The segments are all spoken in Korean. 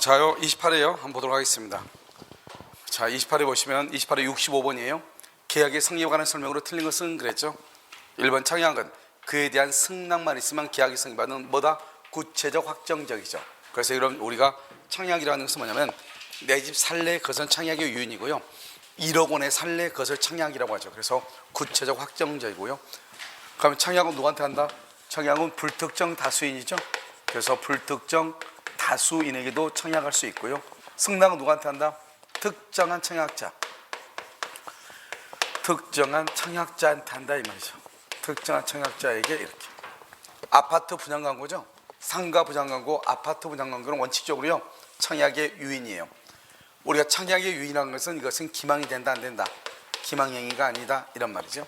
자요 28회요. 한번 보도록 하겠습니다. 자, 28회 보시면 28회 65번이에요. 계약의 성립에 관한 설명으로 틀린 것은 그랬죠. 1번 청약은 그에 대한 승낙만 있으면 계약이 성립하는 뭐다? 구체적 확정적이죠. 그래서 이런 우리가 청약이라는 것은 뭐냐면 내 집 살래 그것은 청약의 유인이고요. 1억 원에 살래 그것을 청약이라고 하죠. 그래서 구체적 확정적이고요. 그러면 청약은 누구한테 한다? 청약은 불특정 다수인이죠. 그래서 불특정 다수인에게도 청약할 수 있고요. 승낙은 누구한테 한다? 특정한 청약자. 특정한 청약자한테 한다 이 말이죠. 특정한 청약자에게 이렇게. 아파트 분양 광고죠. 상가 분양 광고, 아파트 분양 광고는 원칙적으로요 청약의 유인이에요. 우리가 청약의 유인한 것은 이것은 기망이 된다 안 된다? 기망행위가 아니다 이런 말이죠.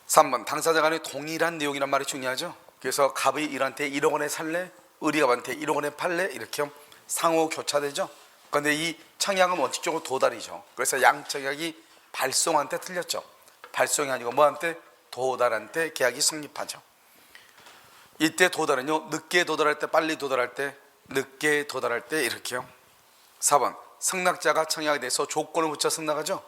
3번 당사자 간의 동일한 내용이란 말이 중요하죠. 그래서 갑이 일한테 1억 원에 살래? 을이갑한테 1억 원에 팔래? 이렇게 상호 교차되죠. 그런데 이 청약은 원칙적으로 도달이죠. 그래서 양청약이 발송한테 틀렸죠. 발송이 아니고 뭐한테? 도달한테 계약이 성립하죠. 이때 도달은요 늦게 도달할 때, 빨리 도달할 때, 늦게 도달할 때 이렇게요. 4번 승낙자가 청약에 대해서 조건을 붙여 승낙하죠.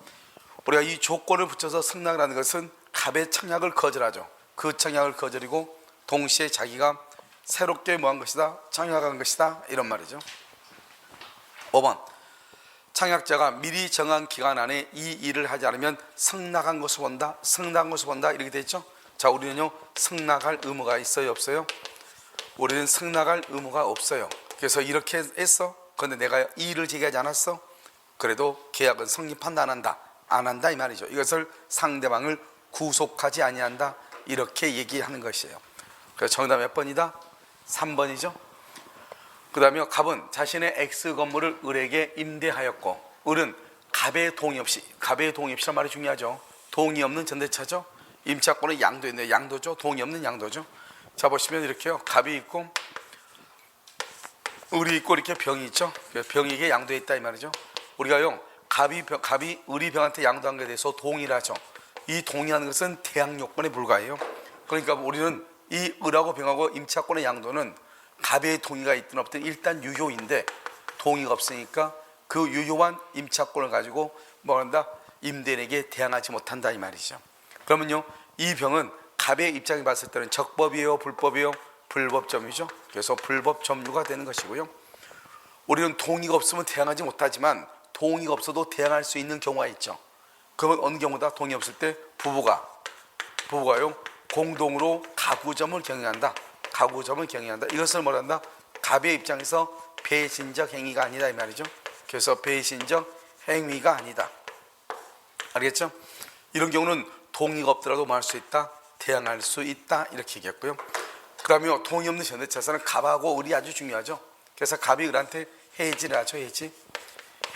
우리가 이 조건을 붙여서 승낙을 하는 것은 갑의 청약을 거절하죠. 그 청약을 거절이고 동시에 자기가 새롭게 뭐한 것이다? 청약한 것이다 이런 말이죠. 5번 청약자가 미리 정한 기간 안에 이 일을 하지 않으면 승낙한 것을 본다, 승낙한 것을 본다 이렇게 돼 있죠. 자, 우리는요 승낙할 의무가 있어요 없어요? 우리는 승낙할 의무가 없어요. 그래서 이렇게 했어. 그런데 내가 이 일을 제기하지 않았어. 그래도 계약은 성립한다 안 한다? 안 한다 이 말이죠. 이것을 상대방을 구속하지 아니한다 이렇게 얘기하는 것이에요. 그래서 정답 몇 번이다? 3번이죠. 그 다음에 갑은 자신의 X 건물을 을에게 임대하였고 을은 갑의 동의 없이, 갑의 동의 없이란 말이 중요하죠. 동의 없는 전대차죠. 임차권의 양도인데 양도죠. 동의 없는 양도죠. 자 보시면 이렇게요. 갑이 있고 을이 있고 이렇게 병이 있죠. 병에게 양도했다 이 말이죠. 우리가요 갑이 을이 병한테 양도한 것에 대해서 동의를 하죠. 이 동의하는 것은 대항 요건에 불과해요. 그러니까 우리는 이 을하고 병하고 임차권의 양도는 갑의 동의가 있든 없든 일단 유효인데 동의가 없으니까 그 유효한 임차권을 가지고 뭐 한다? 임대인에게 대항하지 못한다 이 말이죠. 그러면요 이 병은 갑의 입장에 봤을 때는 적법이에요 불법이에요? 불법점유죠. 그래서 불법점유가 되는 것이고요. 우리는 동의가 없으면 대항하지 못하지만 동의가 없어도 대항할 수 있는 경우가 있죠. 그건 어느 경우다? 동의 없을 때 부부가요 공동으로 가구점을 경영한다. 가구점을 경영한다. 이것을 뭐란다? 갑의 입장에서 배신적 행위가 아니다 이 말이죠. 그래서 배신적 행위가 아니다. 알겠죠? 이런 경우는 동의가 없더라도 뭐 할 수 있다? 대항할 수 있다 이렇게 얘기했고요. 그 다음에 동의 없는 전대차사는 갑하고 을이 아주 중요하죠. 그래서 갑이 을한테 해지를 하죠.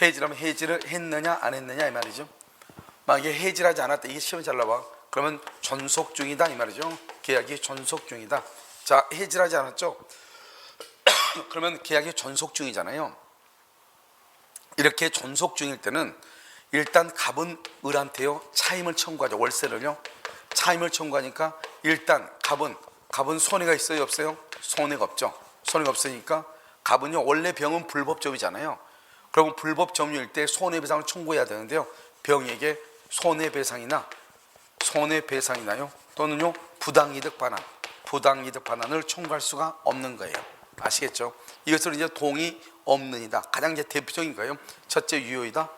해지라면 해지를 했느냐 안 했느냐 이 말이죠. 만약에 해지하지 않았다. 이게 시험에 잘 나와. 그러면 존속 중이다 이 말이죠. 계약이 존속 중이다. 자, 해지하지 않았죠. 그러면 계약이 존속 중이잖아요. 이렇게 존속 중일 때는 일단 갑은 을한테요 차임을 청구하죠. 월세를요 차임을 청구하니까 일단 갑은 손해가 있어요 없어요? 손해가 없죠. 손해가 없으니까 갑은요 원래 병은 불법점이잖아요. 그러면 불법점유일 때 손해배상을 청구해야 되는데요 병에게 손해배상이나요 또는요 부당이득 반환을 청구할 수가 없는 거예요. 아시겠죠? 이것을 이제 동의 없는이다. 가장 이제 대표적인 거예요. 첫째 유효이다.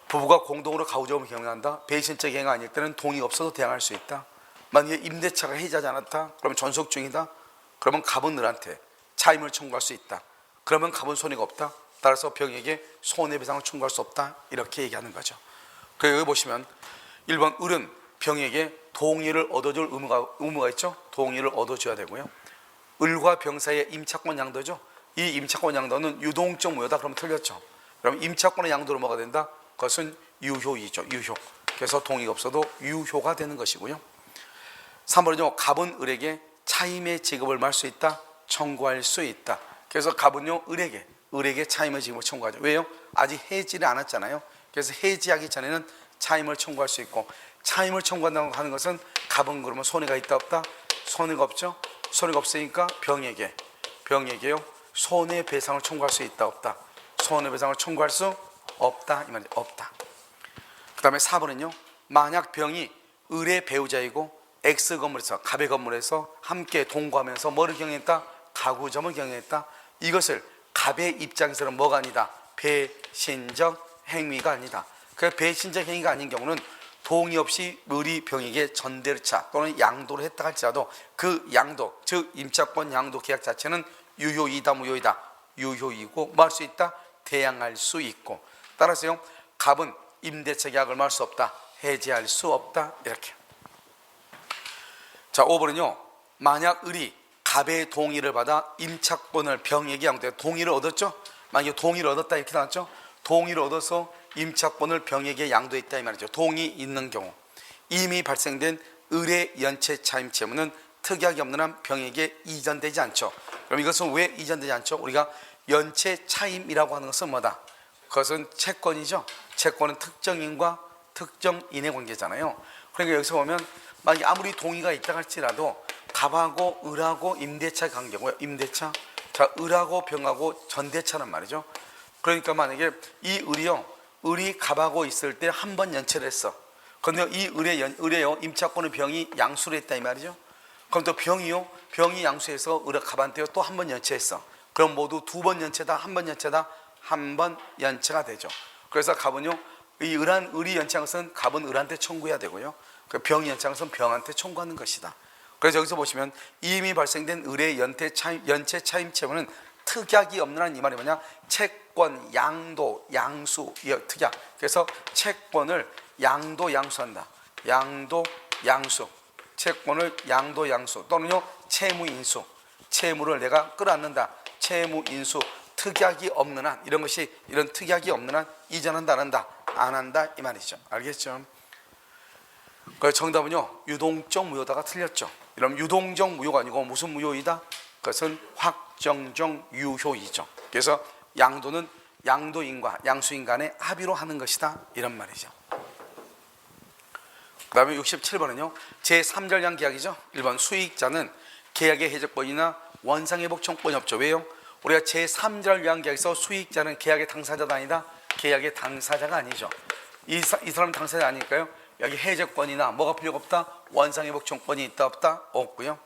부부가 공동으로 가구점을 경영한다. 배신적 행위가 아닐 때는 동의 없어도 대항할 수 있다. 만약에 임대차가 해지하지 않았다. 그러면 존속 중이다. 그러면 갑은 을한테 차임을 청구할 수 있다. 그러면 갑은 손해가 없다. 따라서 병에게 손해배상을 청구할 수 없다. 이렇게 얘기하는 거죠. 그래서 여기 보시면 1번 을은 병에게 동의를 얻어줄 의무가 있죠. 동의를 얻어줘야 되고요. 을과 병 사이의 임차권 양도죠. 이 임차권 양도는 유동적 무효다. 그러면 틀렸죠. 그럼 임차권의 양도로 뭐가 된다? 그것은 유효이죠. 유효. 그래서 동의가 없어도 유효가 되는 것이고요. 3번은요. 갑은 을에게 차임의 지급을 할 수 있다. 청구할 수 있다. 그래서 갑은요. 을에게 차임의 지급을 청구하죠. 왜요? 아직 해지를 않았잖아요. 그래서 해지하기 전에는 차임을 청구할 수 있고 차임을 청구한다고 하는 것은 갑은 그러면 손해가 있다 없다? 손해가 없죠. 손해가 없으니까 병에게요 손해배상을 청구할 수 있다 없다? 손해배상을 청구할 수 없다 이 말이죠. 없다. 그 다음에 4번은요, 만약 병이 을의 배우자이고 X 건물에서, 갑의 건물에서 함께 동거하면서 뭐를 경영했다? 가구점을 경영했다. 이것을 갑의 입장에서는 뭐가 아니다? 배신적 행위가 아니다. 그 배신적 행위가 아닌 경우는 동의 없이 을이 병에게 전대차 또는 양도를 했다 할지라도 그 양도, 즉 임차권 양도 계약 자체는 유효이다 무효이다? 유효이고 뭐 할 수 있다? 대항할 수 있고. 따라서요, 갑은 임대차 계약을 뭐 할 수 없다? 해지할 수 없다. 이렇게. 자, 5번은요, 만약 을이 갑의 동의를 받아 임차권을 병에게 양도해. 동의를 얻었죠? 만약에 동의를 얻었다 이렇게 나왔죠? 동의를 얻어서 임차권을 병에게 양도했다 이 말이죠. 동의 있는 경우 이미 발생된 을의 연체 차임 채무는 특약이 없는 한 병에게 이전되지 않죠. 그럼 이것은 왜 이전되지 않죠? 우리가 연체 차임이라고 하는 것은 뭐다? 그것은 채권이죠. 채권은 특정인과 특정인의 관계잖아요. 그러니까 여기서 보면 만약에 아무리 동의가 있다 할지라도 갑하고 을하고 임대차 관계고요. 임대차. 자, 을하고 병하고 전대차란 말이죠. 그러니까 만약에 이 을이 갑하고 있을 때 한 번 연체를 했어. 그런데 이 을의 임차권을 병이 양수를 했다 이 말이죠. 그럼 또 병이 양수해서 을의 갑한테 또 한 번 연체했어. 그럼 모두 두 번 연체다, 한 번 연체다, 한 번 연체가 되죠. 그래서 갑은요, 이 을이 연체한 것은 갑은 을한테 청구해야 되고요. 그 병이 연체한 것은 병한테 청구하는 것이다. 그래서 여기서 보시면 이미 발생된 을의 연체 차임 채무는 특약이 없는 한 이 말이 뭐냐? 채권, 양도, 양수, 특약. 그래서 채권을 양도, 양수한다. 양도, 양수. 채권을 양도, 양수 또는요 채무, 인수. 채무를 내가 끌어안는다. 채무, 인수. 특약이 없는 한 이런 특약이 없는 한 이전한다, 안 한다? 안 한다 이 말이죠. 알겠죠? 그 정답은요, 유동적 무효다가 틀렸죠. 이러면 유동적 무효가 아니고 무슨 무효이다? 그것은 확정적 유효이죠. 그래서 양도는 양도인과 양수인 간의 합의로 하는 것이다 이런 말이죠. 그 다음에 67번은요 제3절 계약이죠. 1번 수익자는 계약의 해적권이나 원상회복 청구권이 없죠. 왜요? 우리가 제3절 계약에서 수익자는 계약의 당사자가 아니다. 계약의 당사자가 아니죠. 이 사람은 당사자 아닐까요? 여기 해적권이나 뭐가 필요가 없다? 원상회복 청구권이 있다 없다? 없고요.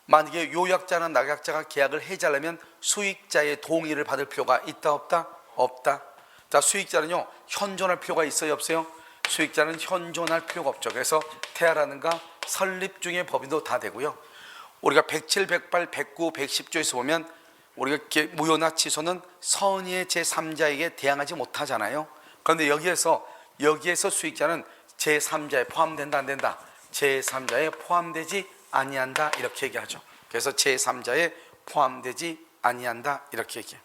만약에 요약자나 낙약자가 계약을 해지하려면 수익자의 동의를 받을 필요가 있다 없다? 없다. 자, 수익자는요 현존할 필요가 있어요 없어요? 수익자는 현존할 필요가 없죠. 그래서 태아라든가 설립 중의 법인도 다 되고요. 우리가 107, 108, 109, 110조에서 보면 우리가 무효나 취소는 선의의 제3자에게 대항하지 못하잖아요. 그런데 여기에서 수익자는 제3자에 포함된다 안 된다? 제3자에 포함되지 아니한다 이렇게 얘기하죠. 그래서 제3자에 포함되지 아니한다 이렇게 얘기해요.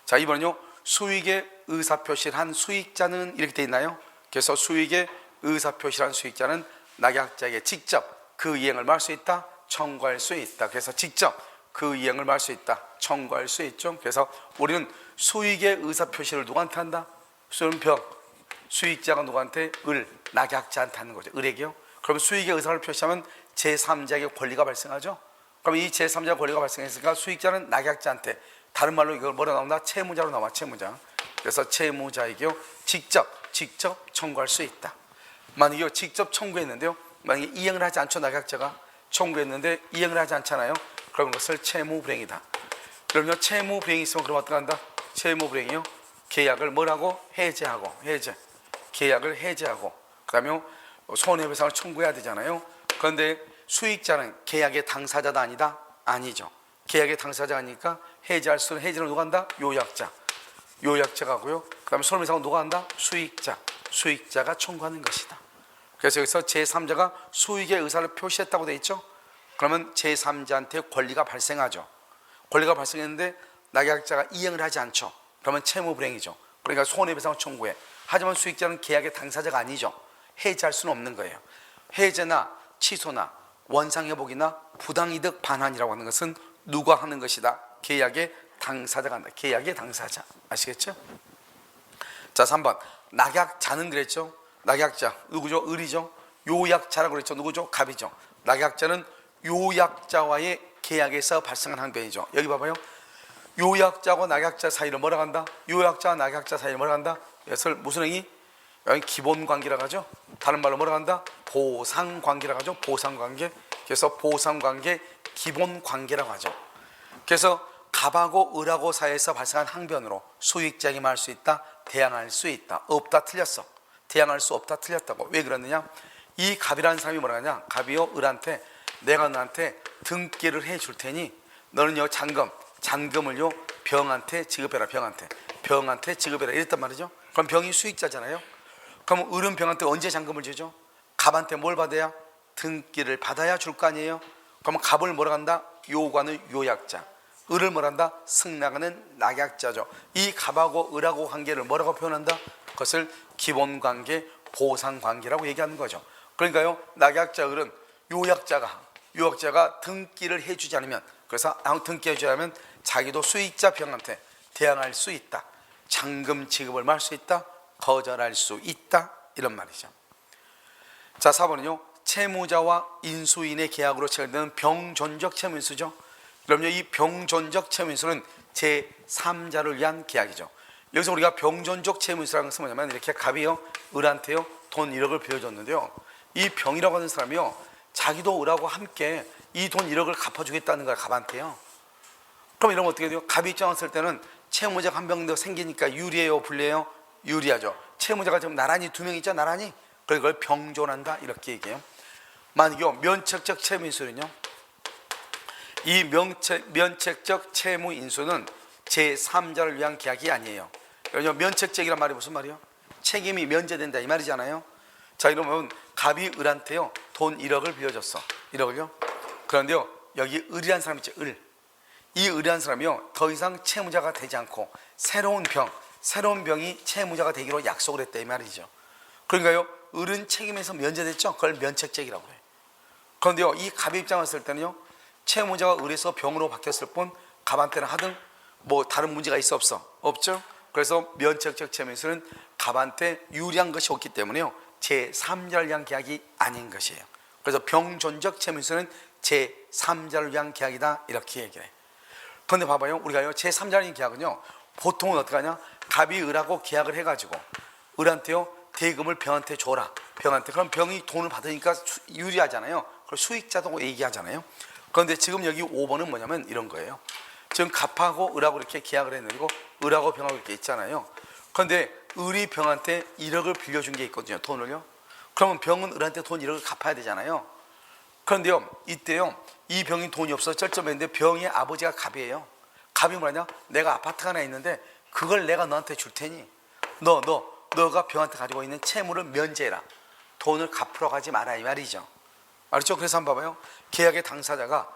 자, 이번은요 수익의 의사표시를 한 수익자는 이렇게 돼 있나요? 그래서 수익의 의사표시를 한 수익자는 낙약자에게 직접 그 이행을 할 수 있다, 청구할 수 있다. 그래서 직접 그 이행을 할 수 있다, 청구할 수 있죠. 그래서 우리는 수익의 의사표시를 누구한테 한다? 수익자가 누구한테? 낙약자한테 하는 거죠. 을에게요. 그럼 수익의 의사를 표시하면 제3자에게 권리가 발생하죠. 그럼 이 제3자 권리가 발생했으니까 수익자는 낙약자한테, 다른 말로 이걸 뭐라 나온다? 채무자로 나와. 채무자. 그래서 채무자에게요 직접 청구할 수 있다. 만약에 직접 청구했는데요, 만약에 이행을 하지 않죠. 낙약자가 청구했는데 이행을 하지 않잖아요. 그러면 그것을 채무불행이다. 그러면 채무불행이 있으면 그럼 어떻게 한다? 채무불행이요 계약을 뭐라고? 해제하고. 계약을 해제하고 그 다음에 손해배상을 청구해야 되잖아요. 그런데 수익자는 계약의 당사자다 아니다? 아니죠. 계약의 당사자가 아니니까 해제할 수는, 해제를 누가 한다? 요약자가 하고요. 그 다음에 손해배상은 누가 한다? 수익자가 청구하는 것이다. 그래서 여기서 제3자가 수익의 의사를 표시했다고 돼 있죠. 그러면 제3자한테 권리가 발생하죠. 권리가 발생했는데 낙약자가 이행을 하지 않죠. 그러면 채무불행이죠. 그러니까 손해배상을 청구해. 하지만 수익자는 계약의 당사자가 아니죠. 해제할 수는 없는 거예요. 해제나 취소나 원상회복이나 부당이득 반환이라고 하는 것은 누가 하는 것이다? 계약의 당사자가 한다. 계약의 당사자. 아시겠죠? 자, 3번 낙약자는 그랬죠. 낙약자 누구죠? 을이죠. 요약자라고 그랬죠. 누구죠? 갑이죠. 낙약자는 요약자와의 계약에서 발생한 항변이죠. 여기 봐봐요. 요약자하고 낙약자 사이를 뭐라고 한다? 요약자와 낙약자 사이를 뭐라고 한다? 이것을 무슨 행위? 여기 기본관계라고 하죠. 다른 말로 뭐라고 한다? 보상관계라고 하죠. 보상관계. 그래서 보상관계 기본관계라고 하죠. 그래서 갑하고 을하고 사이에서 발생한 항변으로 수익자에게 말할 수 있다, 대항할 수 있다. 없다, 틀렸어. 대항할 수 없다, 틀렸다고. 왜 그러느냐? 이 갑이라는 사람이 뭐라 하냐? 갑이요 을한테 내가 너한테 등기를 해줄 테니 너는요 잔금을요 병한테 지급해라. 병한테 지급해라 이랬단 말이죠. 그럼 병이 수익자잖아요. 그럼 을은 병한테 언제 잔금을 주죠? 갑한테 뭘 받아야? 등기를 받아야 줄 거 아니에요. 그러면 갑을 뭐라 한다? 요구하는 요약자, 을을 뭐라 한다? 승낙하는 낙약자죠. 이 갑하고 을하고 관계를 뭐라고 표현한다? 그것을 기본관계, 보상관계라고 얘기하는 거죠. 그러니까요 낙약자 을은 요약자가 등기를 해주지 않으면, 그래서 등기해 주지 않으면 자기도 수익자 병한테 대항할 수 있다, 잔금 지급을 할 수 있다, 거절할 수 있다, 이런 말이죠. 자 4번은요 채무자와 인수인의 계약으로 체결되는 병존적 채무인수죠. 그럼요 이 병존적 채무인수는 제3자를 위한 계약이죠. 여기서 우리가 병존적 채무인수라는 것은 뭐냐면 이렇게 갑이요 을한테요 돈 1억을 빌려줬는데요, 이 병이라고 하는 사람이요 자기도 을하고 함께 이 돈 1억을 갚아주겠다는 거야 갑한테요. 그럼 이러면 어떻게 돼요? 갑이 입장을 쓸 때는 채무자가 한 명 더 생기니까 유리해요, 불리해요? 유리하죠. 채무자가 지금 나란히 2명 있죠, 나란히. 그걸 병존한다 이렇게 얘기해요. 만약에 면책적 채무인수는요, 이 면책적 채무인수는 제3자를 위한 계약이 아니에요. 면책적이란 말이 무슨 말이에요? 책임이 면제된다 이 말이잖아요. 자 이러면 갑이 을한테요 돈 1억을 빌려줬어. 1억을요. 그런데요 여기 을이라는 사람 있죠, 이 을이라는 사람이요 더 이상 채무자가 되지 않고 새로운 병이 채무자가 되기로 약속을 했다 이 말이죠. 그러니까요 을은 책임에서 면제됐죠. 그걸 면책적이라고 해요. 그런데요 이 갑의 입장을 쓸 때는요 채무자가 을에서 병으로 바뀌었을 뿐 갑한테는 하등 뭐 다른 문제가 있어 없죠. 그래서 면책적 채무인수는 갑한테 유리한 것이 없기 때문에요 제3자를 위한 계약이 아닌 것이에요. 그래서 병존적 채무인수는 제3자를 위한 계약이다 이렇게 얘기해요. 그런데 봐봐요, 우리가요 제3자를 위한 계약은요 보통은 어떻게 하냐? 갑이 을하고 계약을 해가지고 을한테요 대금을 병한테 줘라. 그럼 병이 돈을 받으니까 유리하잖아요. 그걸 수익자도 얘기하잖아요. 그런데 지금 여기 5번은 뭐냐면 이런 거예요. 지금 갑하고 을하고 이렇게 계약을 했는데 을하고 병하고 이렇게 있잖아요. 그런데 을이 병한테 1억을 빌려준 게 있거든요, 돈을요. 그러면 병은 을한테 돈 1억을 갚아야 되잖아요. 그런데요 이때요 이 병이 돈이 없어서 쩔쩔맸는데 병의 아버지가 갑이에요. 갑이 뭐냐? 내가 아파트가 하나 있는데 그걸 내가 너한테 줄 테니 너가 병한테 가지고 있는 채무를 면제해라. 돈을 갚으러 가지 마라 이 말이죠. 알죠? 그래서 한번 봐봐요. 계약의 당사자가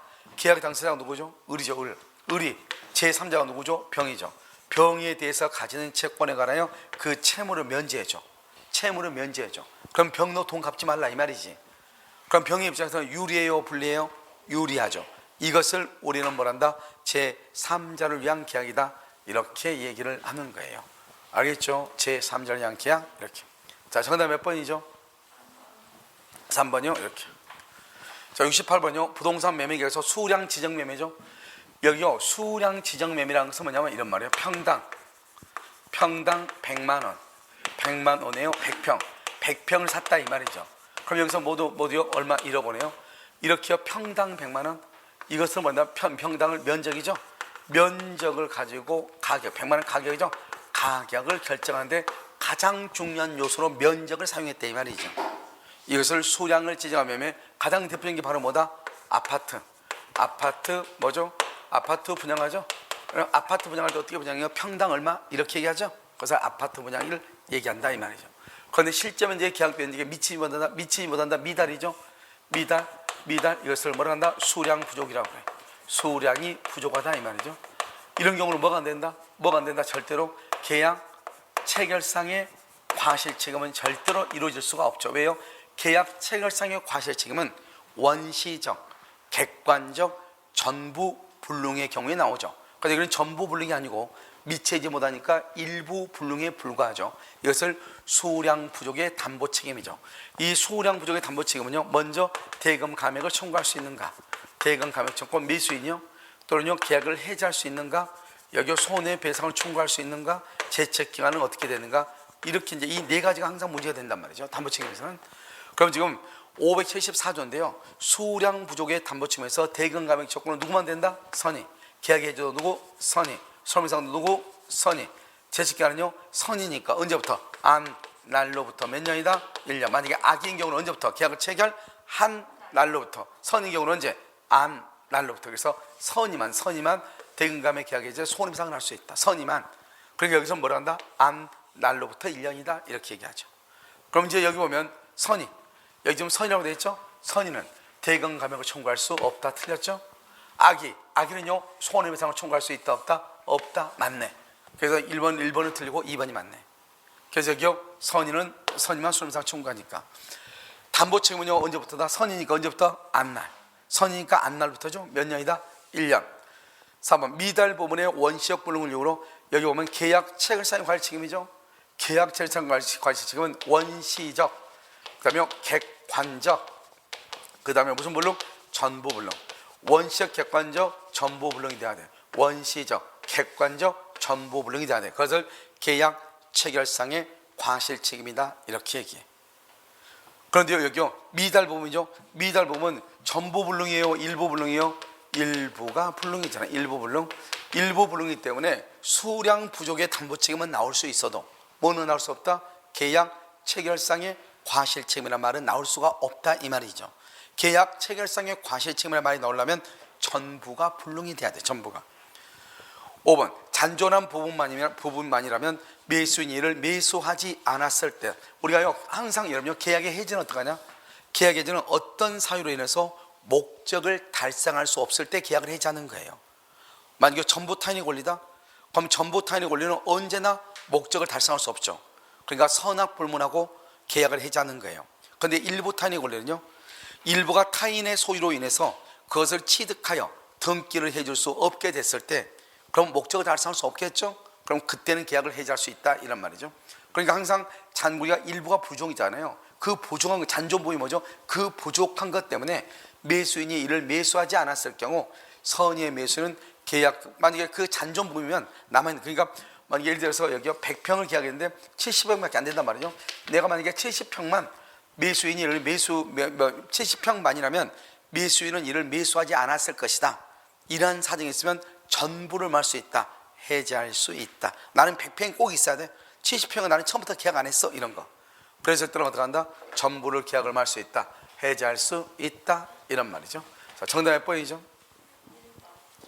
누구죠? 을이죠. 을이 제3자가 누구죠? 병이죠. 병에 대해서 가지는 채권에 관하여 그 채무를 면제해줘. 그럼 병 너 돈 갚지 말라 이 말이지. 그럼 병의 입장에서 유리해요, 불리해요? 유리하죠. 이것을 우리는 뭐란다? 제3자를 위한 계약이다 이렇게 얘기를 하는 거예요. 알겠죠? 제3자를 위한 계약 이렇게. 자 정답 몇 번이죠? 3번이요 이렇게. 자 68번이요 부동산 매매 계약에서 수량 지정 매매죠. 여기요 수량 지정 매매라는 것은 뭐냐면 이런 말이에요. 평당 100만 원에요 100평을 샀다 이 말이죠. 그럼 여기서 모두요 얼마 1억 원이에요. 이렇게요 평당 100만 원, 이것은 뭐냐? 평당을 면적이죠. 면적을 가지고 가격 100만 원 가격이죠. 가격을 결정하는데 가장 중요한 요소로 면적을 사용했다 이 말이죠. 이것을 수량을 지정하면 가장 대표적인 게 바로 뭐다? 아파트 뭐죠? 아파트 분양하죠. 아파트 분양할 때 어떻게 분양해요? 평당 얼마? 이렇게 얘기하죠. 그래서 아파트 분양을 얘기한다 이 말이죠. 그런데 실제 문제의 계약 변경에 미치지 못한다 미달이죠. 미달 이것을 뭐라 한다? 수량 부족이라고 해요. 수량이 부족하다 이 말이죠. 이런 경우는 뭐가 안 된다? 절대로 계약 체결상의 과실 책임은 절대로 이루어질 수가 없죠. 왜요? 계약 체결상의 과실 책임은 원시적, 객관적, 전부 불능의 경우에 나오죠. 그런데 이건 전부 불능이 아니고 미치지 못하니까 일부 불능에 불과하죠. 이것을 수량 부족의 담보 책임이죠. 이 수량 부족의 담보 책임은요, 먼저 대금 감액을 청구할 수 있는가, 대금 감액 청구 미수인이요, 또는요 계약을 해지할 수 있는가, 여기 손해배상을 청구할 수 있는가, 제척기간은 어떻게 되는가, 이렇게 이제 이 네 가지가 항상 문제가 된단 말이죠. 담보책임에서는. 그럼 지금 574조인데요. 수량 부족의 담보책임에서 대금 감액 조건은 누구만 된다? 선의. 계약해줘도 누구? 선의. 손해배상도 누구? 선의. 제척기간은요? 선이니까 언제부터? 안 날로부터 몇 년이다? 1년. 만약에 악인 경우는 언제부터? 계약을 체결한 날로부터. 선인 경우는 언제? 안 날로부터. 그래서 선이만 대금감액 계약해줘 손해배상을 할 수 있다. 선이만. 그러니까 여기서 뭐라 한다? 안 날로부터 1년이다 이렇게 얘기하죠. 그럼 이제 여기 보면 선의, 여기 지금 선이라고 되어 있죠? 선의는 대금 감액을 청구할 수 없다. 틀렸죠? 악의는요 손해배상을 청구할 수 있다 없다? 없다. 맞네. 그래서 1번은 틀리고 2번이 맞네. 그래서 여기요 선의는 선의만 손해배상 청구하니까. 담보책임은요 언제부터다? 선이니까 언제부터? 안날. 선이니까 안날부터죠. 몇 년이다? 1년. 4번 미달 부분의 원시적 불능을 이유로 여기 보면 계약 체결상의 과실 책임이죠. 계약 체결상 과실 책임은 원시적, 그 다음에 객관적, 그 다음에 무슨 불능? 전부 불능. 원시적, 객관적, 전부 불능이 돼야 돼. 원시적, 객관적, 전부 불능이 돼야 돼. 그것을 계약 체결상의 과실 책임이다 이렇게 얘기해. 그런데 여기요 미달 부분이죠. 미달 부분은 전부 불능이에요, 일부 불능이에요? 일부가 불능이잖아요. 일부 불능. 일부 불능이기 때문에 수량 부족의 담보 책임은 나올 수 있어도 뭐는 나올 수 없다? 계약 체결상의 과실 책임이라는 말은 나올 수가 없다 이 말이죠. 계약 체결상의 과실 책임이라는 말이 나오려면 전부가 불능이 돼야 돼. 전부가. 5번 잔존한 부분만이라면 매수인이 이를 매수하지 않았을 때 우리가 항상 여러분 계약의 해지는 어떻게 하냐? 계약 해지는 어떤 사유로 인해서 목적을 달성할 수 없을 때 계약을 해지하는 거예요. 만약에 전부 타인이 권리다? 그럼 전부 타인의 권리는 언제나 목적을 달성할 수 없죠. 그러니까 선악불문하고 계약을 해지하는 거예요. 그런데 일부 타인의 권리는요, 일부가 타인의 소유로 인해서 그것을 취득하여 등기를 해줄 수 없게 됐을 때 그럼 목적을 달성할 수 없겠죠? 그럼 그때는 계약을 해지할 수 있다 이런 말이죠. 그러니까 항상 잔고리가 일부가 부족이잖아요. 그 부족한 것, 잔존부이 뭐죠? 그 부족한 것 때문에 매수인이 이를 매수하지 않았을 경우 선의의 매수는 계약, 만약에 그 잔존부이면 남아있는, 그러니까 만약에 예를 들어서 여기 100평을 계약했는데 70평밖에 안 된단 말이죠. 내가 만약에 70평만 매수인이 이를 70평만이라면 매수인은 이를 매수하지 않았을 것이다. 이러한 사정이 있으면 전부를 말 수 있다. 해지할 수 있다. 나는 100평이 꼭 있어야 돼. 70평은 나는 처음부터 계약 안 했어. 이런 거. 그래서 때는 어떻게 한다? 전부를 계약을 말 수 있다. 해지할 수 있다. 이런 말이죠. 자, 정답 몇 번이죠?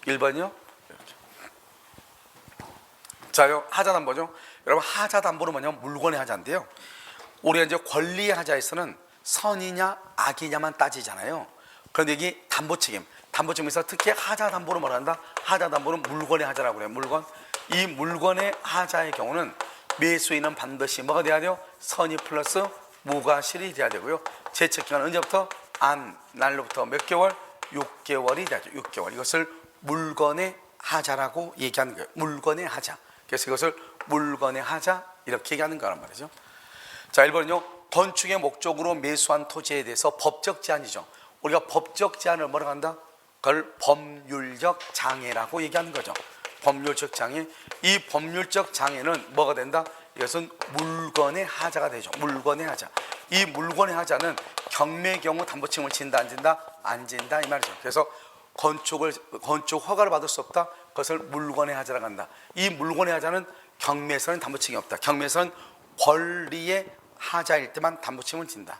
1번이요? 자요, 하자담보죠. 여러분, 하자담보는 뭐냐면 물건의 하자인데요. 우리가 이제 권리의 하자에서는 선이냐 악이냐만 따지잖아요. 그런데 여기 담보책임, 담보책임에서 특히 하자담보를 뭐라 한다? 하자담보는 물건의 하자라고 그래요. 물건. 이 물건의 하자의 경우는 매수인은 반드시 뭐가 돼야 돼요? 선의 플러스 무과실이 돼야 되고요. 제척기간은 언제부터? 안 날로부터 몇 개월? 6개월이 되죠. 6개월. 이것을 물건의 하자라고 얘기하는 거예요. 물건의 하자. 그래서 이것을 물건의 하자 이렇게 얘기하는 거란 말이죠. 자, 1번은요. 건축의 목적으로 매수한 토지에 대해서 법적 제한이죠. 우리가 법적 제한을 뭐라고 한다? 그걸 법률적 장애라고 얘기하는 거죠. 법률적 장애. 이 법률적 장애는 뭐가 된다? 이것은 물건의 하자가 되죠. 물건의 하자. 이 물건의 하자는 경매의 경우 담보책임을 진다 안 진다? 안 진다 이 말이죠. 그래서 건축 허가를 받을 수 없다. 그것을 물건의 하자라고 한다. 이 물건의 하자는 경매에서는 담보책임이 없다. 경매에서는 권리의 하자일 때만 담보책임을 진다.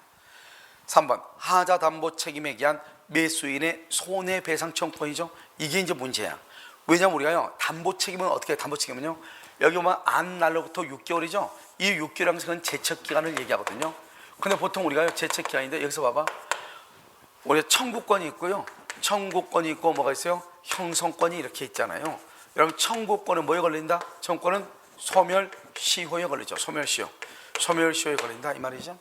3번 하자 담보책임에 기한 매수인의 손해배상 청구권이죠. 이게 이제 문제야. 왜냐면 우리가요 담보책임은 어떻게 해요? 담보책임은요 여기 보면 안 날로부터 6개월이죠. 이 6개월이라는 것은 제척기간을 얘기하거든요. 근데 보통 우리가요 제척기간인데 여기서 봐봐. 우리가 청구권이 있고요. 청구권이 있고 뭐가 있어요? 형성권이 이렇게 있잖아요. 여러분 청구권은 뭐에 걸린다? 청구권은 소멸시효에 걸리죠. 소멸시효. 소멸시효에 걸린다 이 말이죠.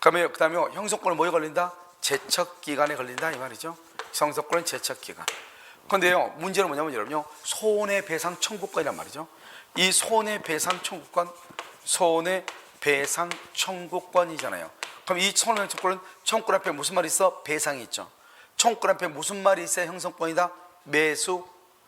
그다음에 형성권은 뭐에 걸린다? 제척기간에 걸린다 이 말이죠. 형성권은 제척기간. 그런데요 문제는 뭐냐면 여러분요 손해배상 청구권이란 말이죠. 이 손해배상 청구권이잖아요. 그럼 이 손해배상 청구권은 청구권 앞에 무슨 말이 있어? 배상이 있죠. 청구권 앞에 무슨 말이 있어야 형성권이다? 매수,